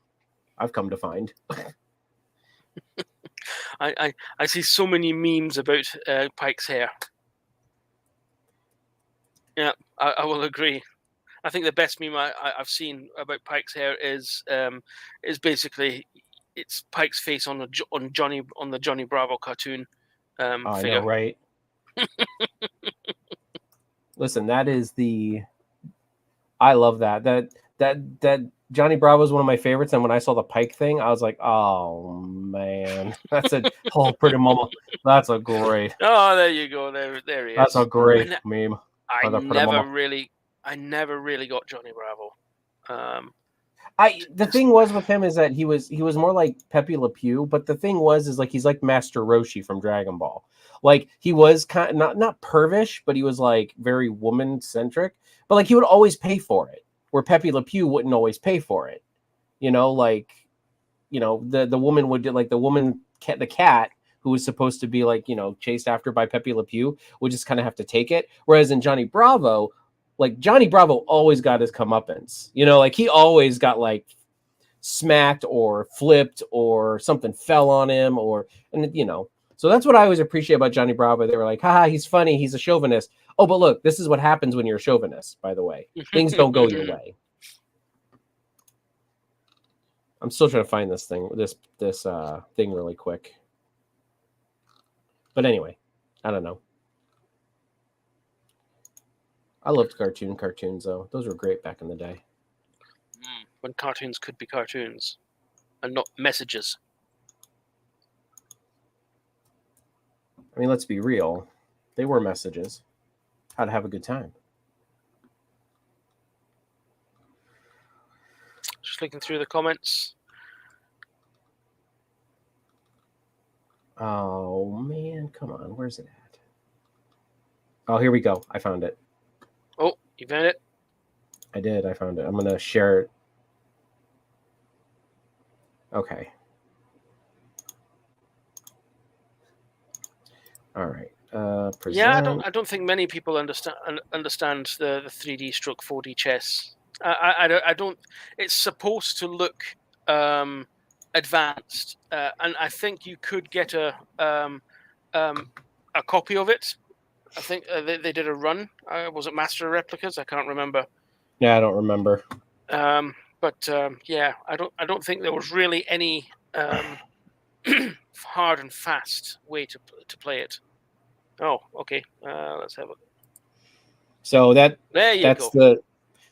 I've come to find. I see so many memes about Pike's hair. Yeah, I will agree. I think the best meme I've seen about Pike's hair is basically it's Pike's face on the Johnny Bravo cartoon. I know, right? Listen, that is I love that Johnny Bravo is one of my favorites, and when I saw the Pike thing, I was like, oh man, that's a whole pretty mama. That's a great. Oh, there you go. There he is. That's a great meme. I never really got Johnny Bravo. The thing was with him is that he was more like Pepe Le Pew, but the thing was he's like Master Roshi from Dragon Ball. He was kind of not pervish, but he was very woman centric. But he would always pay for it, where Pepe Le Pew wouldn't always pay for it. The woman would do the cat who was supposed to be chased after by Pepe Le Pew would just kind of have to take it. Whereas in Johnny Bravo, Johnny Bravo always got his comeuppance. He always got smacked or flipped or something fell on him So that's what I always appreciate about Johnny Bravo. They were like, haha, he's funny. He's a chauvinist. Oh, but look, this is what happens when you're a chauvinist, by the way. Things don't go your way. I'm still trying to find this thing really quick. But anyway, I don't know. I loved cartoons, though. Those were great back in the day. When cartoons could be cartoons and not messages. I mean, let's be real. They were messages. How to have a good time. Just looking through the comments. Oh, man. Come on. Where's it at? Oh, here we go. I found it. Oh, you found it? I did. I found it. I'm going to share it. Okay. All right. Present. Yeah, I don't think many people understand the 3D stroke 4D chess. I don't. It's supposed to look advanced, and I think you could get a copy of it. I think they did a run. Was it Master of Replicas? I can't remember. Yeah, I don't remember. But yeah, I don't think there was really any hard and fast way to play it. Oh, okay. Let's have a. So that's go.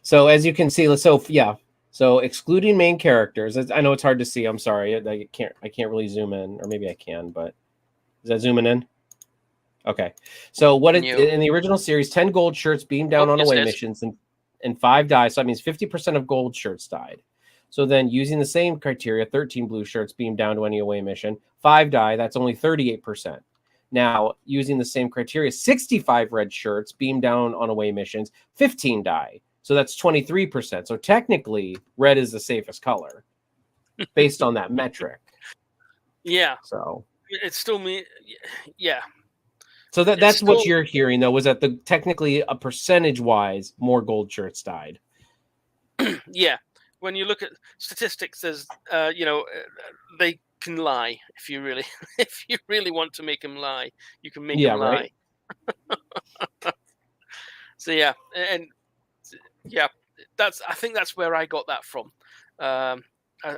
So as you can see, so excluding main characters. I know it's hard to see. I'm sorry, I can't really zoom in, or maybe I can. But is that zooming in? Okay. So in the original series, 10 gold shirts beamed down on away missions and 5 died. So that means 50% of gold shirts died. So then using the same criteria, 13 blue shirts beamed down to any away mission, 5 die. That's only 38%. Now, using the same criteria, 65 red shirts beam down on away missions, 15 die. So that's 23%. So technically, red is the safest color based on that metric. Yeah. So It's still me. Yeah. So that's still, what you're hearing, though, was that technically a percentage-wise, more gold shirts died. Yeah, when you look at statistics, there's they can lie if you really want to make them lie, you can make them lie. Right. So yeah, and yeah, I think that's where I got that from. I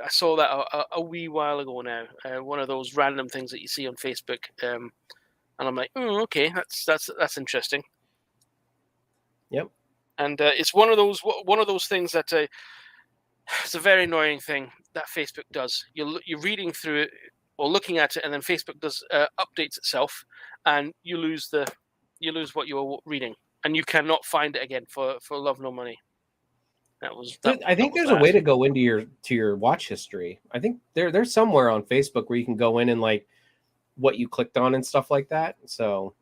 saw that a wee while ago now. One of those random things that you see on Facebook. And I'm like, okay, that's interesting. Yep. And it's one of those things that it's a very annoying thing that Facebook does. You're reading through it or looking at it, and then Facebook does updates itself, and you lose what you were reading, and you cannot find it again for love nor money. I think there's a way to go into your watch history. I think there's somewhere on Facebook where you can go in and like what you clicked on and stuff like that. So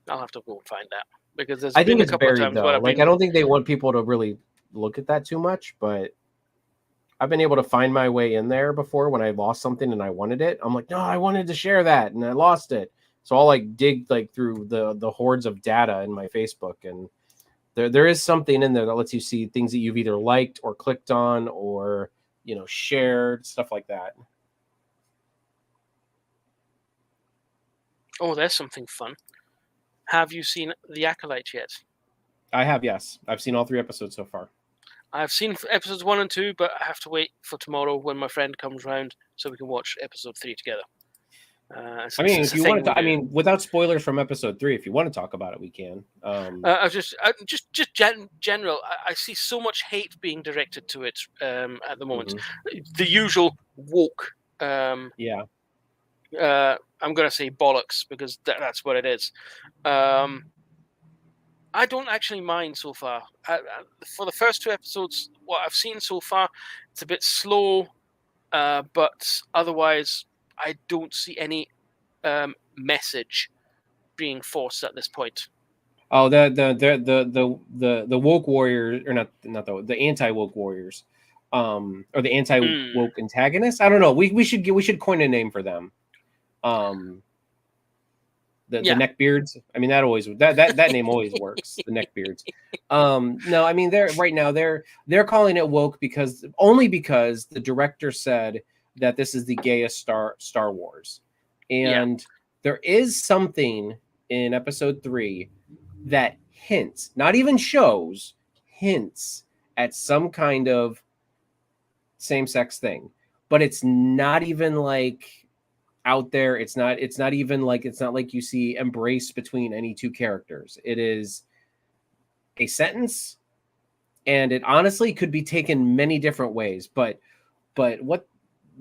I'll have to go and find that, because I think it's buried though. Like I don't think they want people to really look at that too much, but I've been able to find my way in there before when I lost something and I wanted it. I'm like, no, I wanted to share that and I lost it. So I'll like dig like through the hordes of data in my Facebook, and there is something in there that lets you see things that you've either liked or clicked on or shared, stuff like that. Oh, there's something fun. Have you seen The Acolyte yet? I have, yes. I've seen all 3 episodes so far. I've seen episodes 1 and 2, but I have to wait for tomorrow when my friend comes round so we can watch episode 3 together. If you want to, without spoilers from episode 3, if you want to talk about it, we can. Just general. I see so much hate being directed to it at the moment. Mm-hmm. The usual woke. Yeah. I'm going to say bollocks because that's what it is. I don't actually mind so far. For the first 2 episodes, what I've seen so far, it's a bit slow, but otherwise, I don't see any message being forced at this point. Oh, the woke warriors, or not the anti-woke warriors, or the anti-woke antagonists. I don't know. We should coin a name for them. The neckbeards. I mean, that name always works. The neckbeards. No, I mean they're calling it woke because the director said that this is the gayest Star Wars, and there is something in episode 3 that hints, not even shows, hints at some kind of same-sex thing, but it's not even like out there. It's not like you see embrace between any 2 characters. It is a sentence, and it honestly could be taken many different ways, but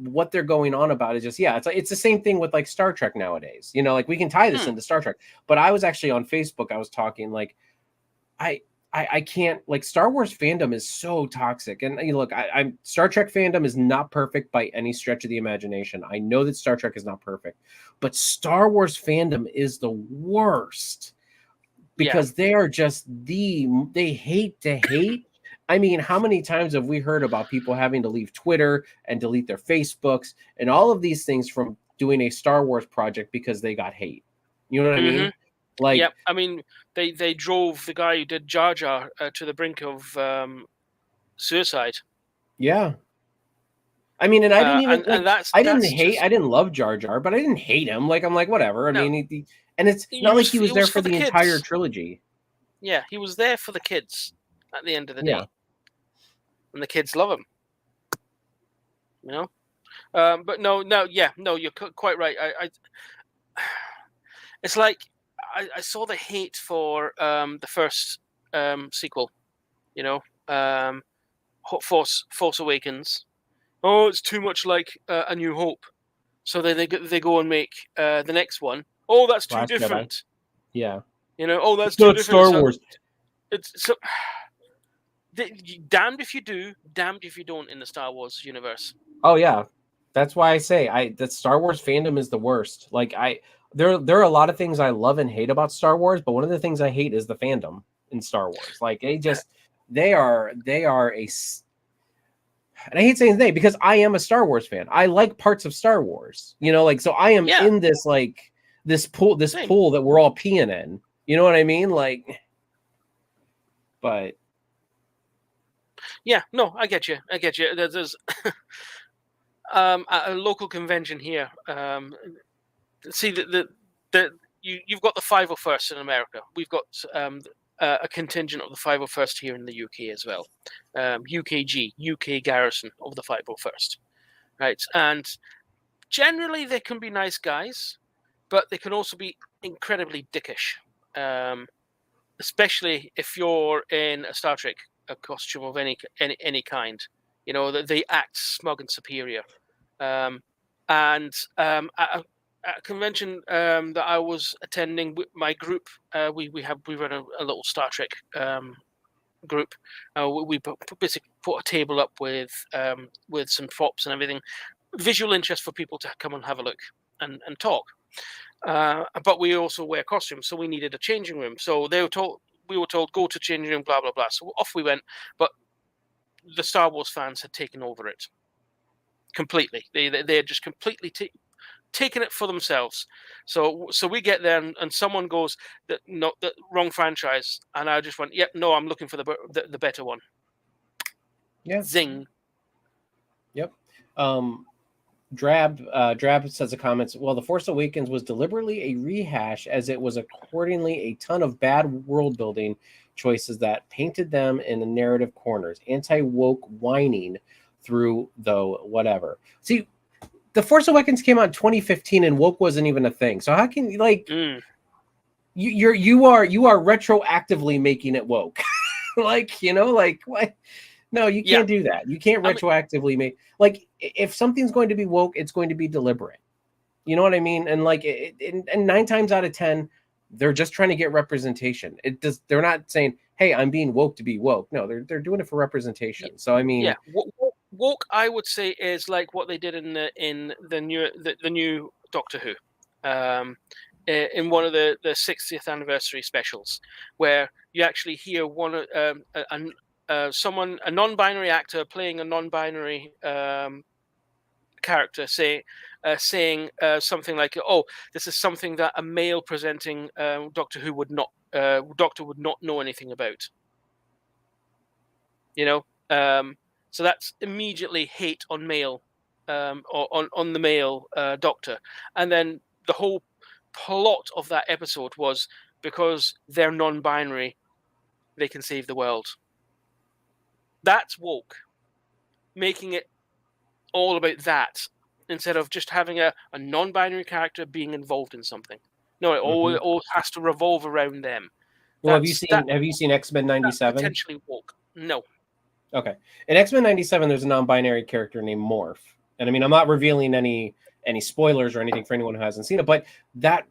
what they're going on about is just it's the same thing with like Star Trek nowadays. Like we can tie this into Star Trek, but I was actually on Facebook, I was talking like I can't, like, Star Wars fandom is so toxic. And look, I'm Star Trek fandom is not perfect by any stretch of the imagination. I know that Star Trek is not perfect, but Star Wars fandom is the worst because they are just they hate to hate. I mean, how many times have we heard about people having to leave Twitter and delete their Facebooks and all of these things from doing a Star Wars project because they got hate? You know what I mean? Like, I mean, they drove the guy who did Jar Jar to the brink of suicide. Yeah. I mean, and I didn't even I didn't love Jar Jar, but I didn't hate him. Like, I'm like, whatever. I mean, and it's not like he was there for the entire trilogy. Yeah, he was there for the kids at the end of the day. And the kids love him. But no, you're quite right. It's like I saw the hate for the first sequel, Force Awakens. Oh, it's too much like A New Hope. So they go and make the next one. Oh, that's too different. Jedi. Yeah. That's too different. Star Wars. It's so damned if you do, damned if you don't in the Star Wars universe. Oh yeah. That's why I say that Star Wars fandom is the worst. Like there are a lot of things I love and hate about Star Wars, but one of the things I hate is the fandom in Star Wars. Like they are and I hate saying they because I am a Star Wars fan. I like parts of Star Wars, like so I am in this like this pool that we're all peeing in. You know what I mean? Like, but yeah, no, I get you. There's at a local convention here. See you've got the 501st in America. We've got a contingent of the 501st here in the UK as well. UKG, UK Garrison of the 501st, right? And generally they can be nice guys, but they can also be incredibly dickish, especially if you're in a Star Trek costume of any kind. They act smug and superior. At a convention that I was attending with my group, we run a little Star Trek group. We basically put a table up with some props and everything, visual interest for people to come and have a look and talk. But we also wear costumes, so we needed a changing room. So we were told go to changing room, blah blah blah. So off we went. But the Star Wars fans had taken over it completely. They had just completely taken it for themselves. So we get there and someone goes that no, the wrong franchise, and I just went, yep, no, I'm looking for the better one. Yeah. Zing. Yep. Drab says a comment. Well, The Force Awakens was deliberately a rehash, as it was accordingly a ton of bad world building choices that painted them in the narrative corners. Anti-woke whining through, though, whatever. See, The Force Awakens came out in 2015 and woke wasn't even a thing. So how can you you are retroactively making it woke? Like what? No, you can't do that. You can't retroactively make like if something's going to be woke, it's going to be deliberate. You know what I mean? And like and 9 times out of 10, they're just trying to get representation. They're not saying, "Hey, I'm being woke to be woke." No, they're doing it for representation. So I mean, woke, I would say, is like what they did in the new Doctor Who, in one of the 60th anniversary specials, where you actually hear a non-binary actor playing a non-binary character saying something like, "Oh, this is something that a male presenting Doctor Who would not know anything about." So that's immediately hate on male, or on the male Doctor, and then the whole plot of that episode was because they're non-binary, they can save the world. That's woke, making it all about that instead of just having a non-binary character being involved in something. No, it all has to revolve around them. Well, have you seen X-Men 97? Potentially woke. No. Okay. In X-Men 97, there's a non-binary character named Morph. And I mean, I'm not revealing any spoilers or anything for anyone who hasn't seen it, but that,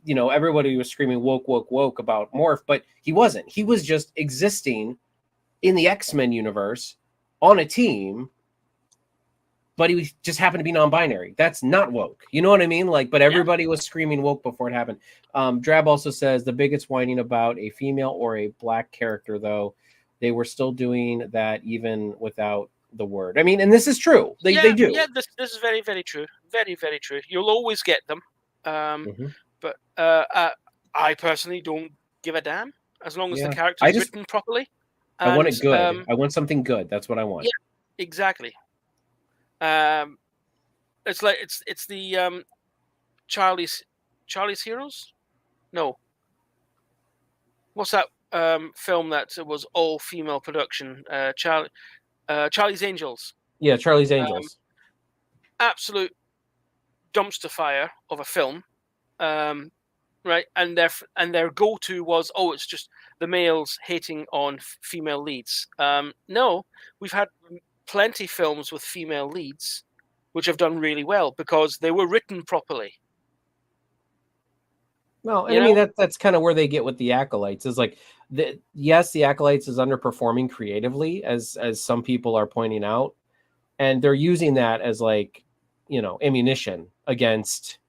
everybody was screaming woke, woke, woke about Morph, but he wasn't. He was just existing in the X-Men universe on a team, but he just happened to be non-binary. That's not woke. You know what I mean? Like, but everybody was screaming woke before it happened. Drab also says the biggot's whining about a female or a black character, though. They were still doing that even without the word. I mean, and this is true. They do. Yeah, this is very, very true. Very, very true. You'll always get them. But I personally don't give a damn as long as the character is written properly. I want it good. I want something good. That's what I want. Yeah, exactly. It's like it's the Charlie's Heroes? No. What's that film that was all female production? Charlie's Angels. Yeah, Charlie's Angels. Absolute dumpster fire of a film. Right, and their go-to was, it's just the males hating on female leads. No, we've had plenty films with female leads which have done really well because they were written properly. Well, and I mean that's kind of where they get with the Acolytes is like the Acolytes is underperforming creatively as some people are pointing out, and they're using that as like ammunition against,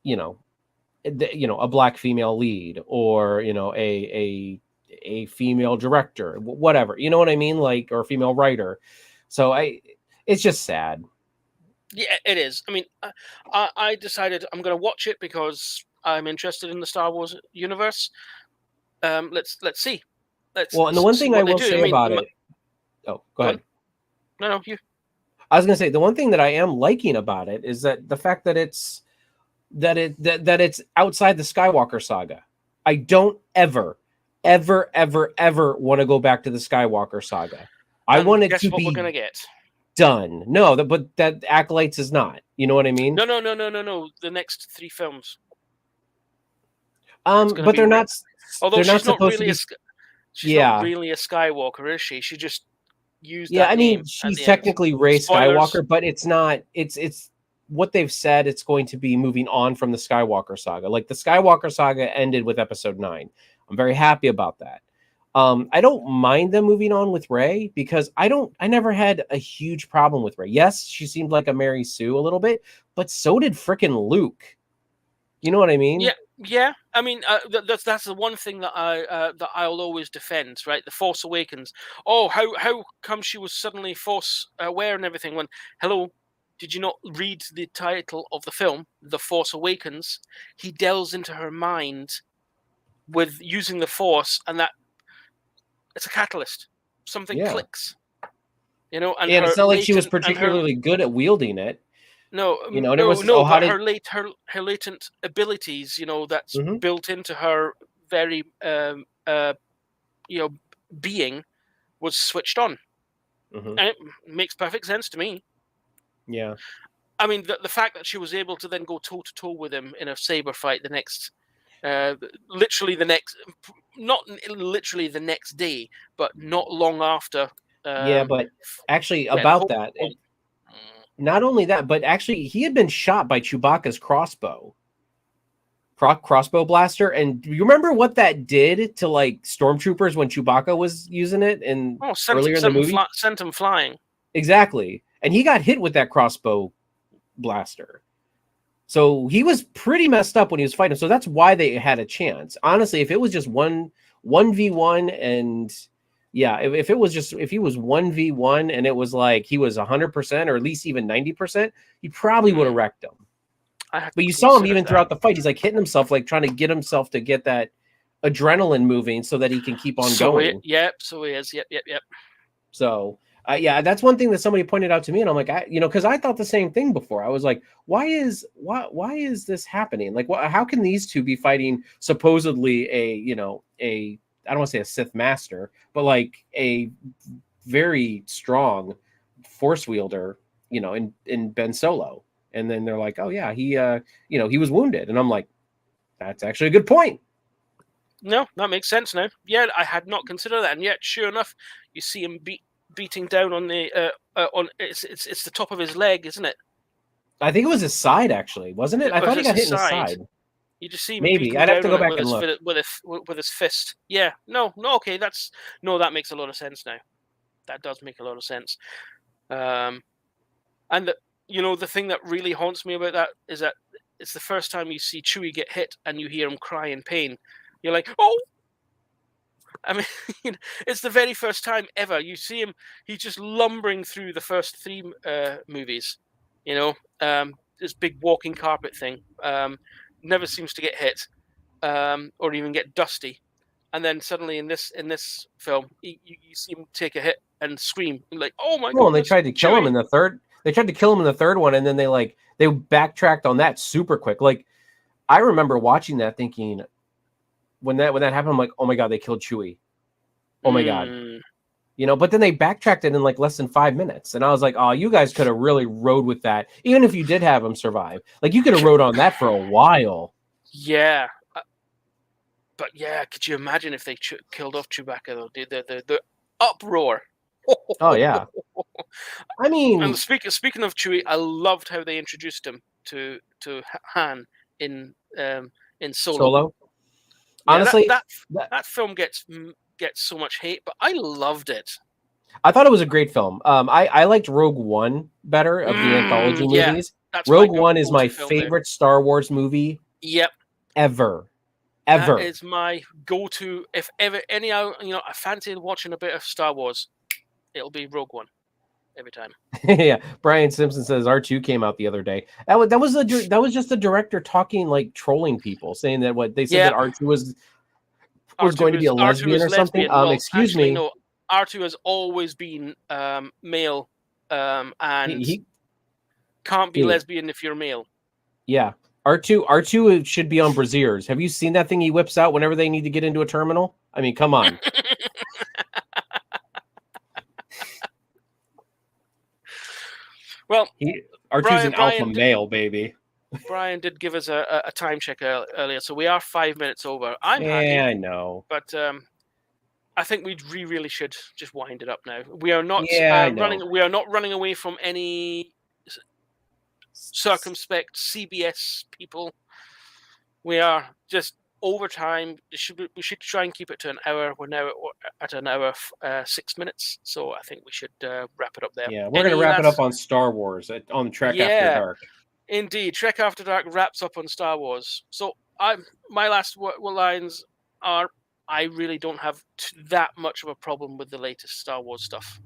a black female lead, or a female director, whatever, you know what I mean, like, or a female writer. So it's just sad. Yeah, it is. I mean, I decided I'm going to watch it because I'm interested in the Star Wars universe. Let's see. Well, and the one thing I will say about it. Oh, go ahead. No, you. I was going to say, the one thing that I am liking about it is that the fact that it's outside the Skywalker saga. I don't ever want to go back to the Skywalker saga. I want it to be we're gonna get done. No, but that Acolytes is not. You know what I mean? No. The next 3 films. But they're not. Although they're she's not not supposed really to be. she's not really a Skywalker, is she? She just used. Yeah, that I mean, name she's technically Rey Skywalker, but it's not. It's what they've said. It's going to be moving on from the Skywalker saga. Like, the Skywalker saga ended with Episode 9. I'm very happy about that. I don't mind them moving on with Rey, because I never had a huge problem with Rey. Yes, she seemed like a Mary Sue a little bit, but so did frickin' Luke. You know what I mean? Yeah. I mean, that's the one thing that I'll always defend, right? The Force Awakens. Oh, how come she was suddenly Force aware and everything? When, hello, did you not read the title of the film, The Force Awakens? He delves into her mind with using the Force, and that it's a catalyst. Something clicks. And it's not like she was particularly good at wielding it. No, her latent abilities, that's built into her very, being, was switched on, and it makes perfect sense to me. Yeah, I mean, the fact that she was able to then go toe to toe with him in a saber fight the next, not literally the next day, but not long after. But actually, about that. Not only that, but actually he had been shot by Chewbacca's crossbow blaster. And do you remember what that did to, like, stormtroopers when Chewbacca was using it earlier in the movie? Sent him flying. Exactly. And he got hit with that crossbow blaster. So he was pretty messed up when he was fighting. So that's why they had a chance. Honestly, if it was just 1v1 and... Yeah, if he was 1v1 and it was like he was 100% or at least even 90%, he probably would have wrecked him. But you saw him even throughout the fight. He's like hitting himself, like trying to get himself to get that adrenaline moving so that he can keep on going. So he is. Yep. So, that's one thing that somebody pointed out to me, and I'm like, because I thought the same thing before. I was like, why is this happening? Like, how can these two be fighting supposedly a I don't want to say a Sith master, but like a very strong Force wielder, in Ben Solo. And then they're like, oh yeah, he was wounded. And I'm like, that's actually a good point. No, that makes sense now. Yeah, I had not considered that. And yet, sure enough, you see him beating down on the, it's the top of his leg, isn't it? I think it was his side, actually, wasn't it? I thought he got hit in the side. You just see him maybe I'd have to go back and look with his fist. Yeah, no, okay, that makes a lot of sense now. That does make a lot of sense. And the thing that really haunts me about that is that it's the first time you see Chewie get hit and you hear him cry in pain. You're like, oh. I mean, it's the very first time ever you see him. He's just lumbering through the first 3 movies. This big walking carpet thing. Never seems to get hit or even get dusty, and then suddenly in this film you see him take a hit and scream like, oh my god. And they tried to kill him in the third. They tried to kill him in the third one, and then they backtracked on that super quick. Like, I remember watching that thinking when that happened, I'm like, oh my god, they killed Chewie. Oh my god. But then they backtracked it in like less than 5 minutes. And I was like, oh, you guys could have really rode with that. Even if you did have him survive. Like, you could have rode on that for a while. Yeah. But yeah, could you imagine if they killed off Chewbacca, though? The uproar. Oh, yeah. I mean... And speaking of Chewie, I loved how they introduced him to Han in Solo. Honestly... That film gets so much hate, but I loved it. I thought it was a great film. I liked Rogue One better of the anthology yeah. movies. That's Rogue my One is my go-to film there. favorite Star Wars movie Yep. ever. That is my go-to. If ever I fancy watching a bit of Star Wars, it'll be Rogue One every time. Yeah, Brian Simpson says R2 came out the other day. That was just the director talking, like trolling people, saying that what they said Yeah. that R2 was R2 going to be a lesbian or something. lesbian. Well, Excuse actually, me. no. R2 has always been male, and He can't be Dude. lesbian if you're male. Yeah. R2 should be on brassieres. Have you seen that thing he whips out whenever they need to get into a terminal? I mean, come on. Well, R2's an alpha Brian male, baby. Brian did give us a time check earlier, so we are 5 minutes over. I'm happy, Yeah, I know. but I think we really should just wind it up now. We are not Yeah, I know. running. We are not running away from any circumspect CBS people. We are just over time. We should try and keep it to an hour. We're now at an hour 6 minutes, so I think we should wrap it up there. Yeah, we're going to wrap it up on Star Wars on Trek After Dark. Indeed, Trek After Dark wraps up on Star Wars. So my last lines are: I really don't have that much of a problem with the latest Star Wars stuff.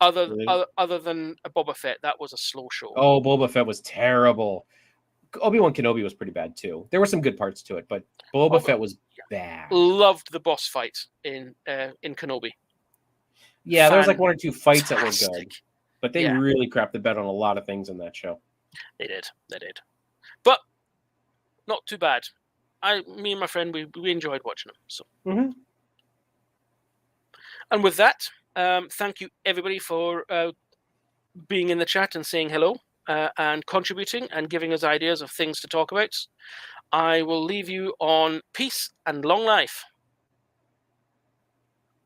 Other than Boba Fett, that was a slow show. Oh, Boba Fett was terrible. Obi-Wan Kenobi was pretty bad too. There were some good parts to it, but Boba Fett was bad. Loved the boss fight in Kenobi. Yeah, there was like one or two fights that were good, but they Yeah. really crapped the bed on a lot of things in that show. They did. But not too bad. Me and my friend, we enjoyed watching them. So, And with that, thank you everybody for being in the chat and saying hello and contributing and giving us ideas of things to talk about. I will leave you on peace and long life.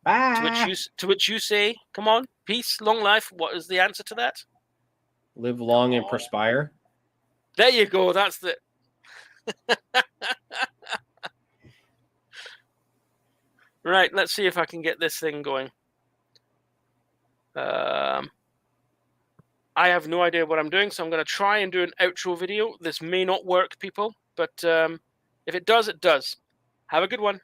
Bye. To which you say, come on, peace, long life. What is the answer to that? Live long and perspire. There you go. That's the. Right. Let's see if I can get this thing going. I have no idea what I'm doing, so I'm going to try and do an outro video. This may not work, people, but if it does, it does. Have a good one.